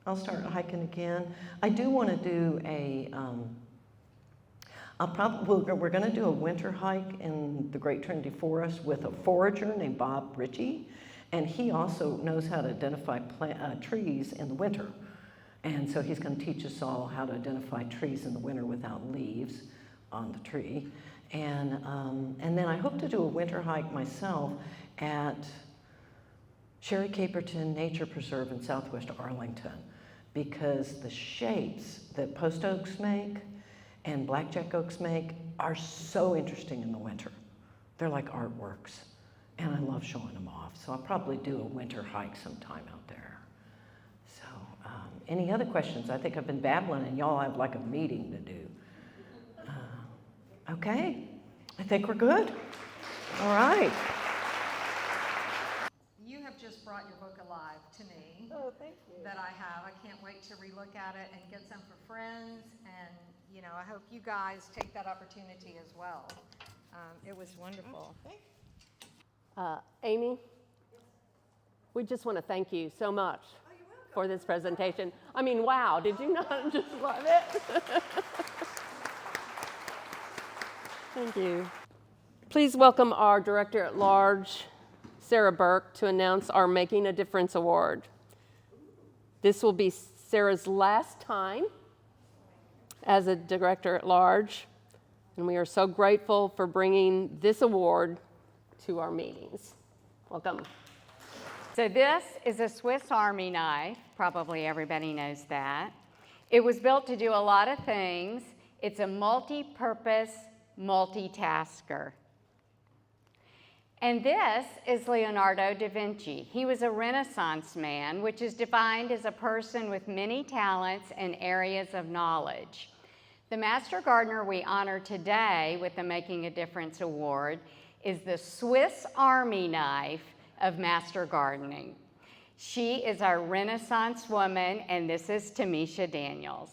D: I'll start hiking again. I do want to do we're going to do a winter hike in the Great Trinity Forest with a forager named Bob Ritchie, and he also knows how to identify trees in the winter. And so he's going to teach us all how to identify trees in the winter without leaves on the tree. And then I hope to do a winter hike myself at Sherry Caperton Nature Preserve in Southwest Arlington, because the shapes that post oaks make and blackjack oaks make are so interesting in the winter. They're like artworks, and I love showing them off. So I'll probably do a winter hike sometime out there. So any other questions? I think I've been babbling, and y'all have like a meeting to do. Okay, I think we're good. All right.
C: You have just brought your book alive to me.
B: Oh, thank you.
C: That I have. I can't wait to relook at it and get some for friends, and I hope you guys take that opportunity as well. It was wonderful.
A: Amy, we just want to thank you so much for this presentation. I mean, wow, did you not just love it? Thank you. Please welcome our Director at Large, Sarah Burke, to announce our Making a Difference Award. This will be Sarah's last time as a Director at Large, and we are so grateful for bringing this award to our meetings. Welcome.
G: So this is a Swiss Army knife. Probably everybody knows that. It was built to do a lot of things. It's a multi-purpose multitasker. And this is Leonardo da Vinci. He was a Renaissance man, which is defined as a person with many talents and areas of knowledge. The Master Gardener we honor today with the Making a Difference Award is the Swiss Army knife of Master Gardening. She is our Renaissance woman, and this is Tamisha Daniels.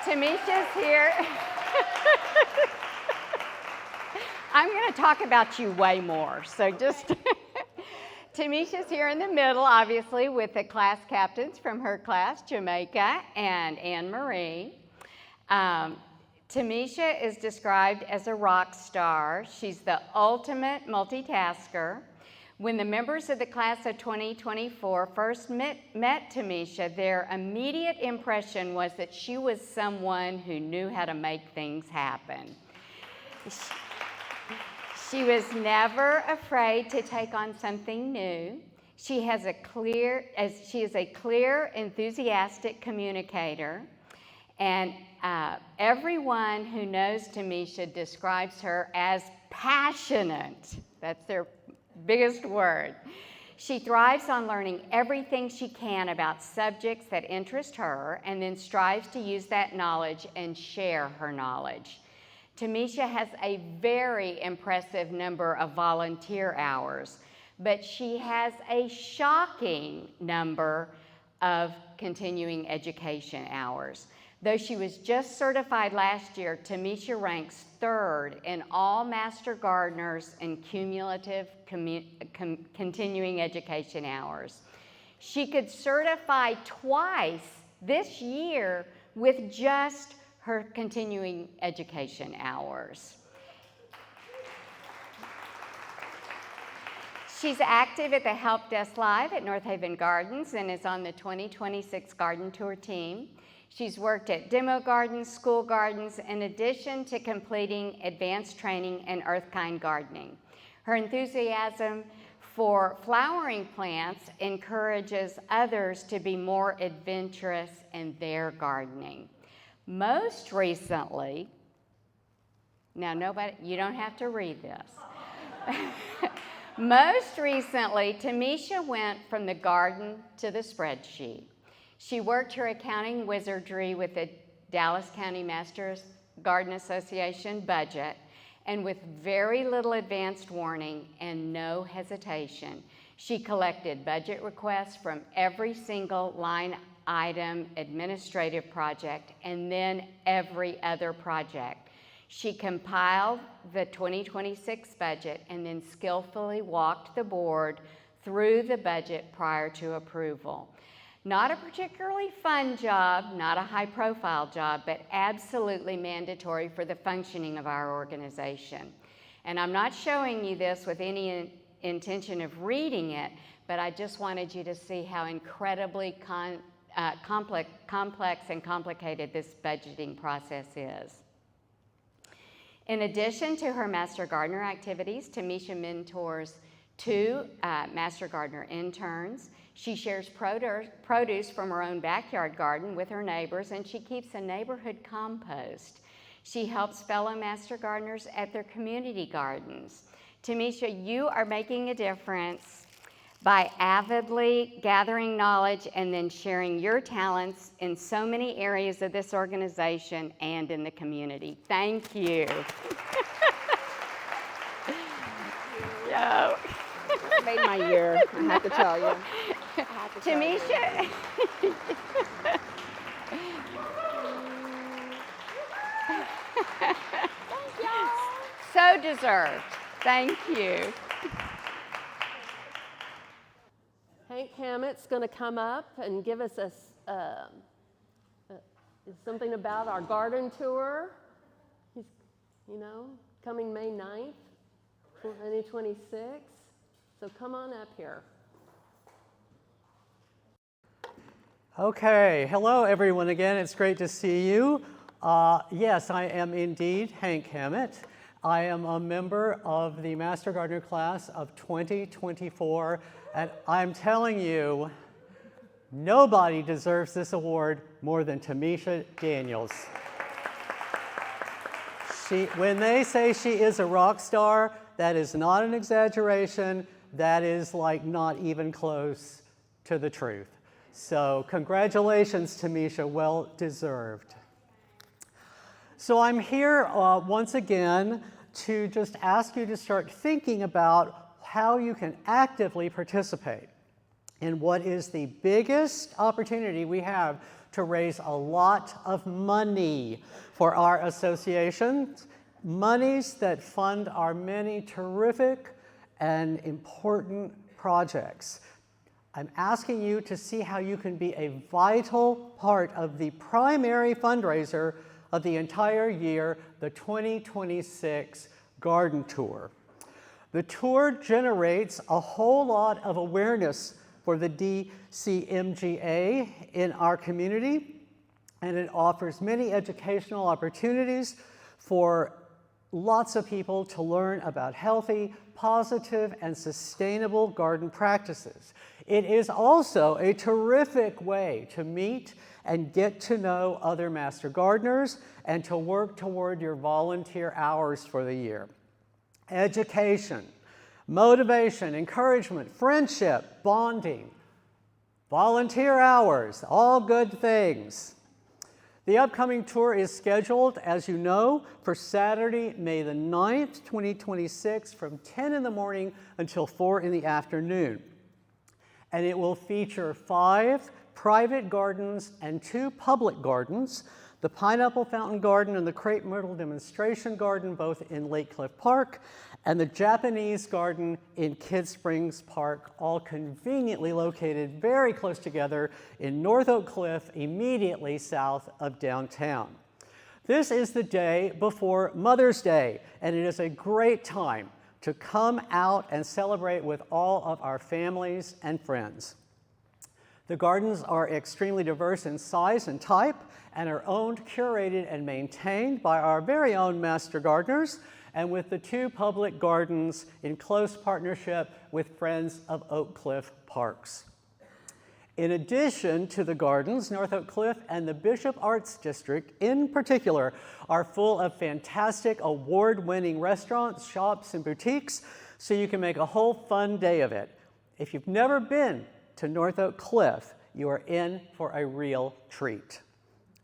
G: Tamisha's here. I'm going to talk about you way more, so just... Tamisha's here in the middle, obviously, with the class captains from her class, Jamaica and Anne-Marie. Tamisha is described as a rock star. She's the ultimate multitasker. When the members of the class of 2024 first met Tamisha, their immediate impression was that she was someone who knew how to make things happen. She was never afraid to take on something new. She is a clear, enthusiastic communicator, and everyone who knows Tamisha describes her as passionate. That's their biggest word. She thrives on learning everything she can about subjects that interest her, and then strives to use that knowledge and share her knowledge. Tamisha has a very impressive number of volunteer hours, but she has a shocking number of continuing education hours. Though she was just certified last year, Tamisha ranks 3rd in all Master Gardeners in cumulative continuing education hours. She could certify twice this year with just her continuing education hours. She's active at the Help Desk Live at North Haven Gardens and is on the 2026 Garden Tour team. She's worked at demo gardens, school gardens, in addition to completing advanced training in earth-kind gardening. Her enthusiasm for flowering plants encourages others to be more adventurous in their gardening. Most recently, now you don't have to read this. Most recently, Tamisha went from the garden to the spreadsheet. She worked her accounting wizardry with the Dallas County Masters Garden Association budget, and with very little advanced warning and no hesitation, she collected budget requests from every single line item administrative project and then every other project. She compiled the 2026 budget and then skillfully walked the board through the budget prior to approval. Not a particularly fun job, not a high-profile job, but absolutely mandatory for the functioning of our organization. And I'm not showing you this with any intention of reading it, but I just wanted you to see how incredibly complex and complicated this budgeting process is. In addition to her Master Gardener activities, Tamisha mentors 2 Master Gardener interns. She shares produce from her own backyard garden with her neighbors, and she keeps a neighborhood compost. She helps fellow Master Gardeners at their community gardens. Tamisha, you are making a difference by avidly gathering knowledge and then sharing your talents in so many areas of this organization and in the community. Thank you. No.
H: Made my year, I have to tell you.
G: Tamisha. So deserved. Thank you.
A: Hank Hammett's going to come up and give us something about our garden tour. He's, coming May 9th, 2026. So come on up here.
I: Okay, hello everyone again. It's great to see you. Yes, I am indeed Hank Hammett. I am a member of the Master Gardener class of 2024, and I'm telling you, nobody deserves this award more than Tamisha Daniels. When they say she is a rock star, that is not an exaggeration. That is like not even close to the truth. So congratulations, Tamisha, well deserved. So I'm here once again to just ask you to start thinking about how you can actively participate in what is the biggest opportunity we have to raise a lot of money for our associations, monies that fund our many terrific and important projects. I'm asking you to see how you can be a vital part of the primary fundraiser of the entire year, the 2026 Garden Tour. The tour generates a whole lot of awareness for the DCMGA in our community, and it offers many educational opportunities for lots of people to learn about healthy, positive, and sustainable garden practices. It is also a terrific way to meet and get to know other Master Gardeners and to work toward your volunteer hours for the year. Education, motivation, encouragement, friendship, bonding, volunteer hours, all good things. The upcoming tour is scheduled, as you know, for Saturday, May the 9th, 2026, from 10 in the morning until 4 in the afternoon. And it will feature 5 private gardens and 2 public gardens. the Pineapple Fountain Garden and the Crepe Myrtle Demonstration Garden, both in Lake Cliff Park, and the Japanese Garden in Kidd Springs Park, all conveniently located very close together in North Oak Cliff, immediately south of downtown. This is the day before Mother's Day, and it is a great time to come out and celebrate with all of our families and friends. The gardens are extremely diverse in size and type and are owned, curated, and maintained by our very own master gardeners, and with the 2 public gardens in close partnership with Friends of Oak Cliff Parks. In addition to the gardens, North Oak Cliff and the Bishop Arts District in particular are full of fantastic award-winning restaurants, shops, and boutiques, so you can make a whole fun day of it. If you've never been to North Oak Cliff, you are in for a real treat.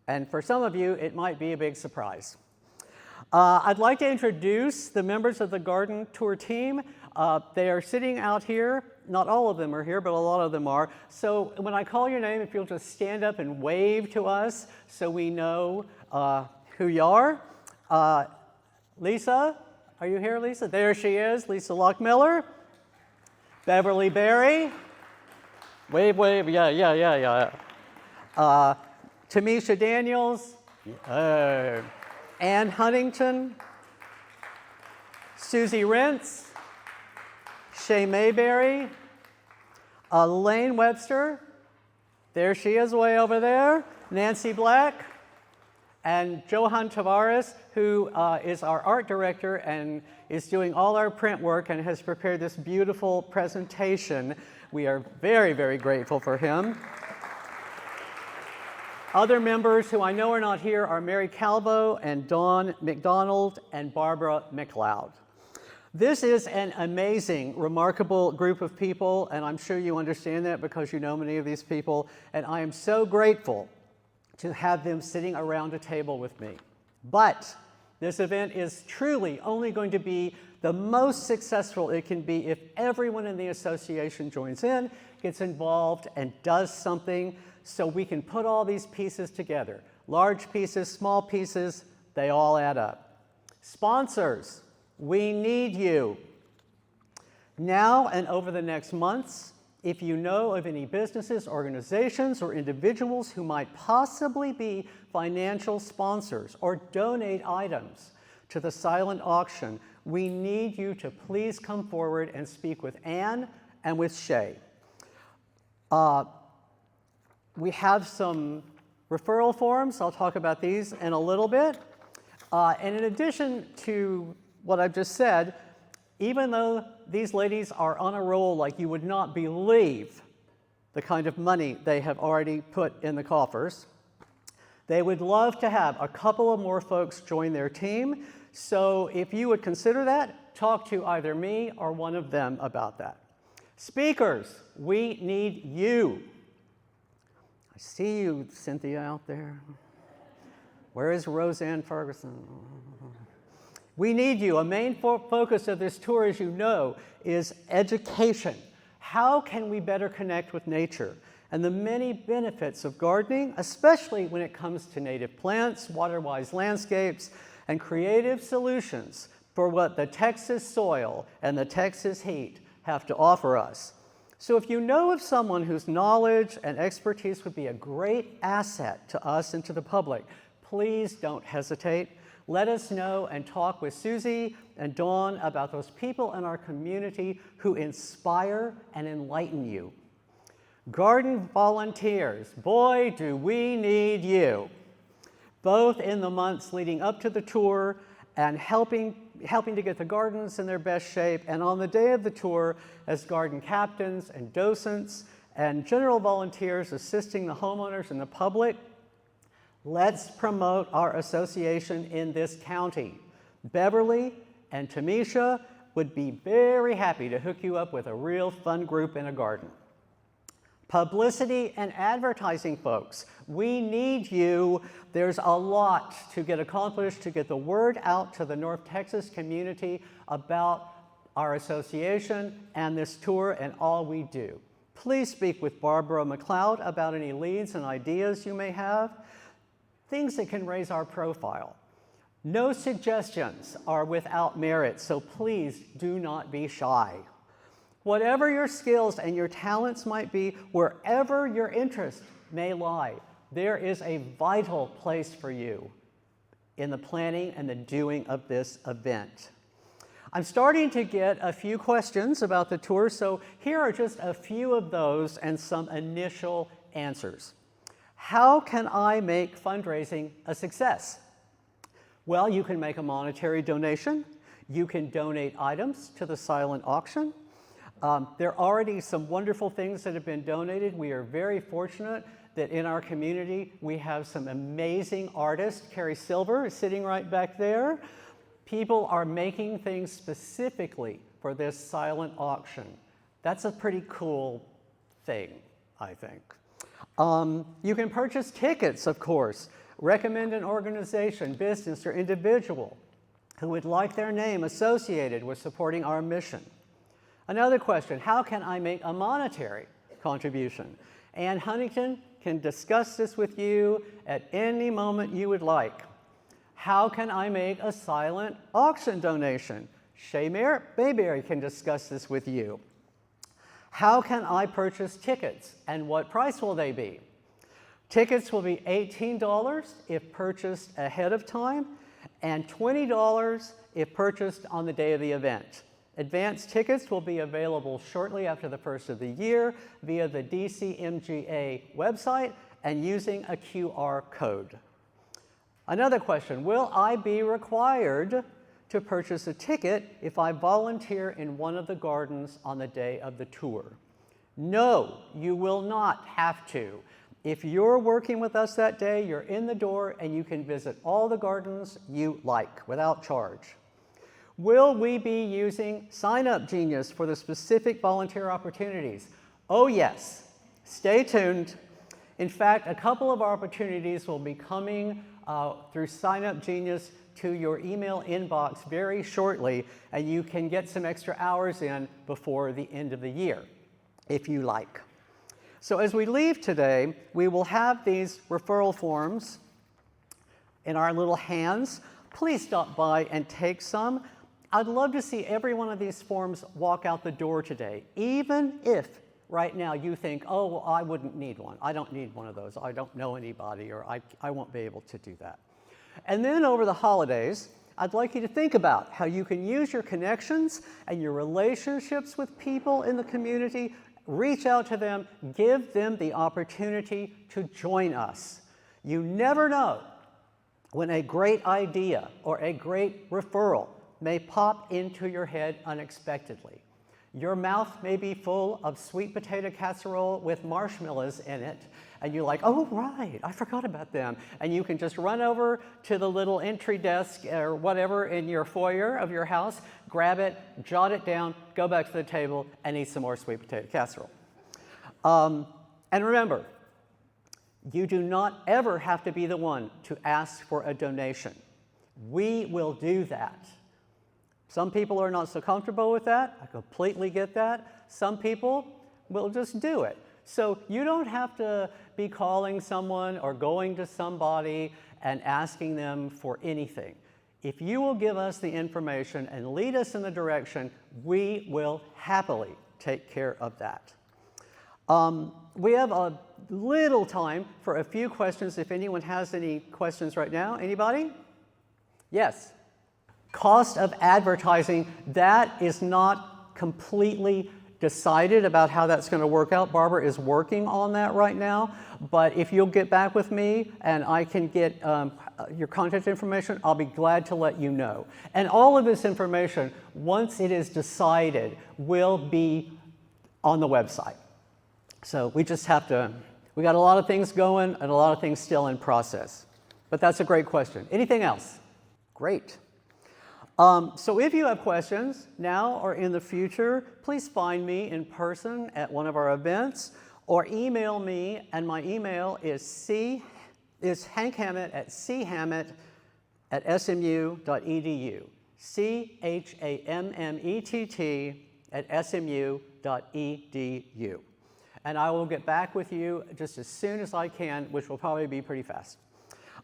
I: And for some of you, it might be a big surprise. I'd like to introduce the members of the garden tour team. They are sitting out here. Not all of them are here, but a lot of them are. So when I call your name, if you'll just stand up and wave to us so we know who you are. Lisa, are you here, Lisa? There she is, Lisa Lockmiller. Beverly Berry. Wave, wave, yeah. Tamisha Daniels. Ann Huntington. Susie Rentz. Shay Mayberry, Elaine Webster, there she is way over there, Nancy Black, and Johan Tavares, who is our art director and is doing all our print work and has prepared this beautiful presentation. We are very, very grateful for him. Other members who I know are not here are Mary Calvo and Dawn McDonald and Barbara McLeod. This is an amazing, remarkable group of people, and I'm sure you understand that because you know many of these people, and I am so grateful to have them sitting around a table with me. But this event is truly only going to be the most successful it can be if everyone in the association joins in, gets involved, and does something so we can put all these pieces together. Large pieces, small pieces, they all add up. Sponsors. We need you. Now and over the next months, if you know of any businesses, organizations, or individuals who might possibly be financial sponsors or donate items to the silent auction, we need you to please come forward and speak with Ann and with Shay. We have some referral forms. I'll talk about these in a little bit. And in addition to what I've just said, even though these ladies are on a roll like you would not believe the kind of money they have already put in the coffers, they would love to have a couple of more folks join their team. So if you would consider that, talk to either me or one of them about that. Speakers, we need you. I see you, Cynthia, out there. Where is Roseanne Ferguson? We need you. A main focus of this tour, as you know, is education. How can we better connect with nature and the many benefits of gardening, especially when it comes to native plants, water-wise landscapes, and creative solutions for what the Texas soil and the Texas heat have to offer us. So if you know of someone whose knowledge and expertise would be a great asset to us and to the public, please don't hesitate. Let us know and talk with Susie and Dawn about those people in our community who inspire and enlighten you. Garden volunteers, boy, do we need you, both in the months leading up to the tour and helping to get the gardens in their best shape, and on the day of the tour as garden captains and docents and general volunteers assisting the homeowners and the public. Let's promote our association in this county. Beverly and Tamisha would be very happy to hook you up with a real fun group in a garden. Publicity and advertising folks, we need you. There's a lot to get accomplished to get the word out to the North Texas community about our association and this tour and all we do. Please speak with Barbara McLeod about any leads and ideas you may have. things that can raise our profile. No suggestions are without merit, so please do not be shy. Whatever your skills and your talents might be, wherever your interest may lie, there is a vital place for you in the planning and the doing of this event. I'm starting to get a few questions about the tour, so here are just a few of those and some initial answers. How can I make fundraising a success? Well, you can make a monetary donation. You can donate items to the silent auction. There are already some wonderful things that have been donated. We are very fortunate that in our community we have some amazing artists. Carrie Silver is sitting right back there. People are making things specifically for this silent auction. That's a pretty cool thing, I think. You can purchase tickets, of course. Recommend an organization, business, or individual who would like their name associated with supporting our mission. Another question, how can I make a monetary contribution? Ann Huntington can discuss this with you at any moment you would like. How can I make a silent auction donation? Shay Mayberry can discuss this with you. How can I purchase tickets and what price will they be? Tickets will be $18 if purchased ahead of time and $20 if purchased on the day of the event. Advanced tickets will be available shortly after the first of the year via the DCMGA website and using a QR code. Another question, will I be required to purchase a ticket if I volunteer in one of the gardens on the day of the tour? No, you will not have to. If you're working with us that day, you're in the door and you can visit all the gardens you like without charge. Will we be using Sign Up Genius for the specific volunteer opportunities? Oh yes, stay tuned. In fact, a couple of opportunities will be coming through Sign Up Genius to your email inbox very shortly, and you can get some extra hours in before the end of the year, if you like. So as we leave today, we will have these referral forms in our little hands. Please stop by and take some. I'd love to see every one of these forms walk out the door today, even if right now you think, oh, well, I wouldn't need one. I don't need one of those. I don't know anybody, or I won't be able to do that. And then over the holidays, I'd like you to think about how you can use your connections and your relationships with people in the community, reach out to them, give them the opportunity to join us. You never know when a great idea or a great referral may pop into your head unexpectedly. Your mouth may be full of sweet potato casserole with marshmallows in it, and you're like, oh, right, I forgot about them. And you can just run over to the little entry desk or whatever in your foyer of your house, grab it, jot it down, go back to the table, and eat some more sweet potato casserole. And remember, you do not ever have to be the one to ask for a donation. We will do that. Some people are not so comfortable with that. I completely get that. Some people will just do it. So you don't have to be calling someone or going to somebody and asking them for anything. If you will give us the information and lead us in the direction, we will happily take care of that. We have a little time for a few questions if anyone has any questions right now. Anybody? Yes. Cost of advertising, that is not completely decided about how that's going to work out. Barbara is working on that right now, but if you'll get back with me and I can get your contact information, I'll be glad to let you know. And all of this information, once it is decided, will be on the website. So we just have to, we got a lot of things going and a lot of things still in process. But that's a great question. Anything else? Great. So if you have questions now or in the future, please find me in person at one of our events or email me, and my email is hankhammett@smu.edu. CHAMMETT@smu.edu. And I will get back with you just as soon as I can, which will probably be pretty fast.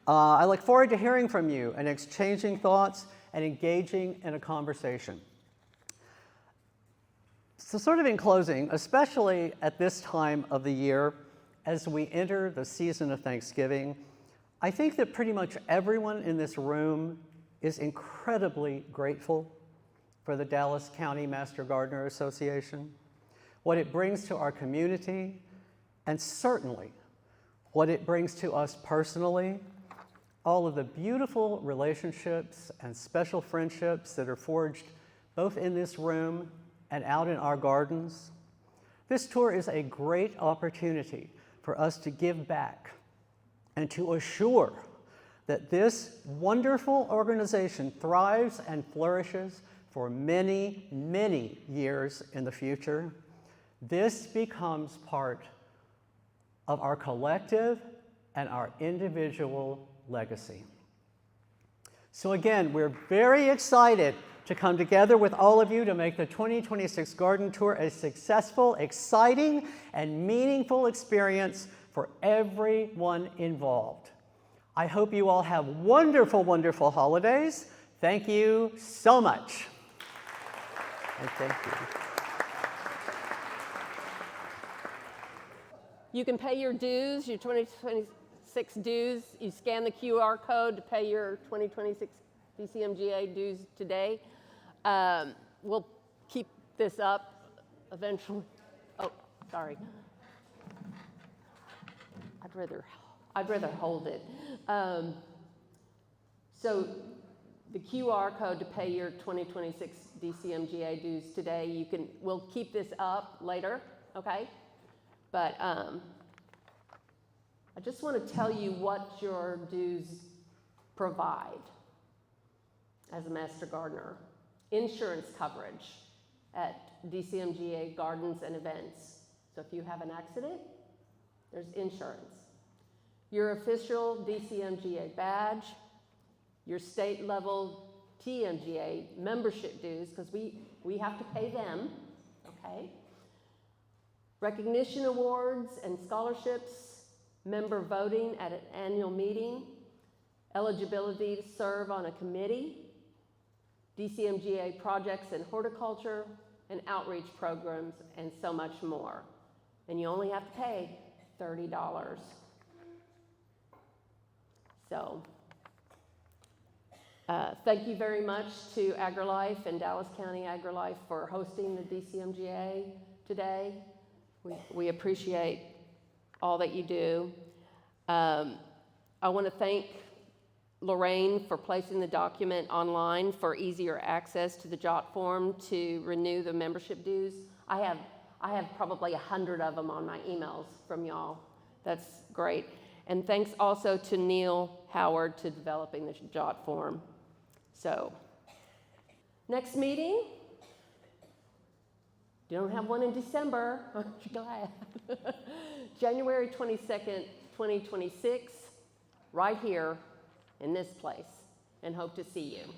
I: I look forward to hearing from you and exchanging thoughts and engaging in a conversation. So sort of in closing, especially at this time of the year, as we enter the season of Thanksgiving, I think that pretty much everyone in this room is incredibly grateful for the Dallas County Master Gardener Association, what it brings to our community, and certainly what it brings to us personally, all of the beautiful relationships and special friendships that are forged both in this room and out in our gardens. This tour is a great opportunity for us to give back and to assure that this wonderful organization thrives and flourishes for many, many years in the future. This becomes part of our collective and our individual legacy. So again, we're very excited to come together with all of you to make the 2026 Garden Tour a successful, exciting, and meaningful experience for everyone involved. I hope you all have wonderful, wonderful holidays. Thank you so much. And thank you.
A: You can pay your dues, your 2026 dues. You scan the QR code to pay your 2026 DCMGA dues today. We'll keep this up eventually. Oh, sorry. I'd rather hold it. So the QR code to pay your 2026 DCMGA dues today, we'll keep this up later, okay? But I just want to tell you what your dues provide as a Master Gardener. Insurance coverage at DCMGA gardens and events. So if you have an accident, there's insurance. Your official DCMGA badge, your state level TMGA membership dues, because we have to pay them, okay? Recognition awards and scholarships, member voting at an annual meeting, eligibility to serve on a committee, DCMGA projects in horticulture, and outreach programs, and so much more. And you only have to pay $30. So, thank you very much to AgriLife and Dallas County AgriLife for hosting the DCMGA today. We appreciate all that you do. I want to thank Lorraine for placing the document online for easier access to the JOT form to renew the membership dues. I have probably 100 of them on my emails from y'all. That's great. And thanks also to Neil Howard to developing the JOT form. So, next meeting. You don't have one in December, aren't you glad? January 22nd, 2026, right here in this place, and hope to see you.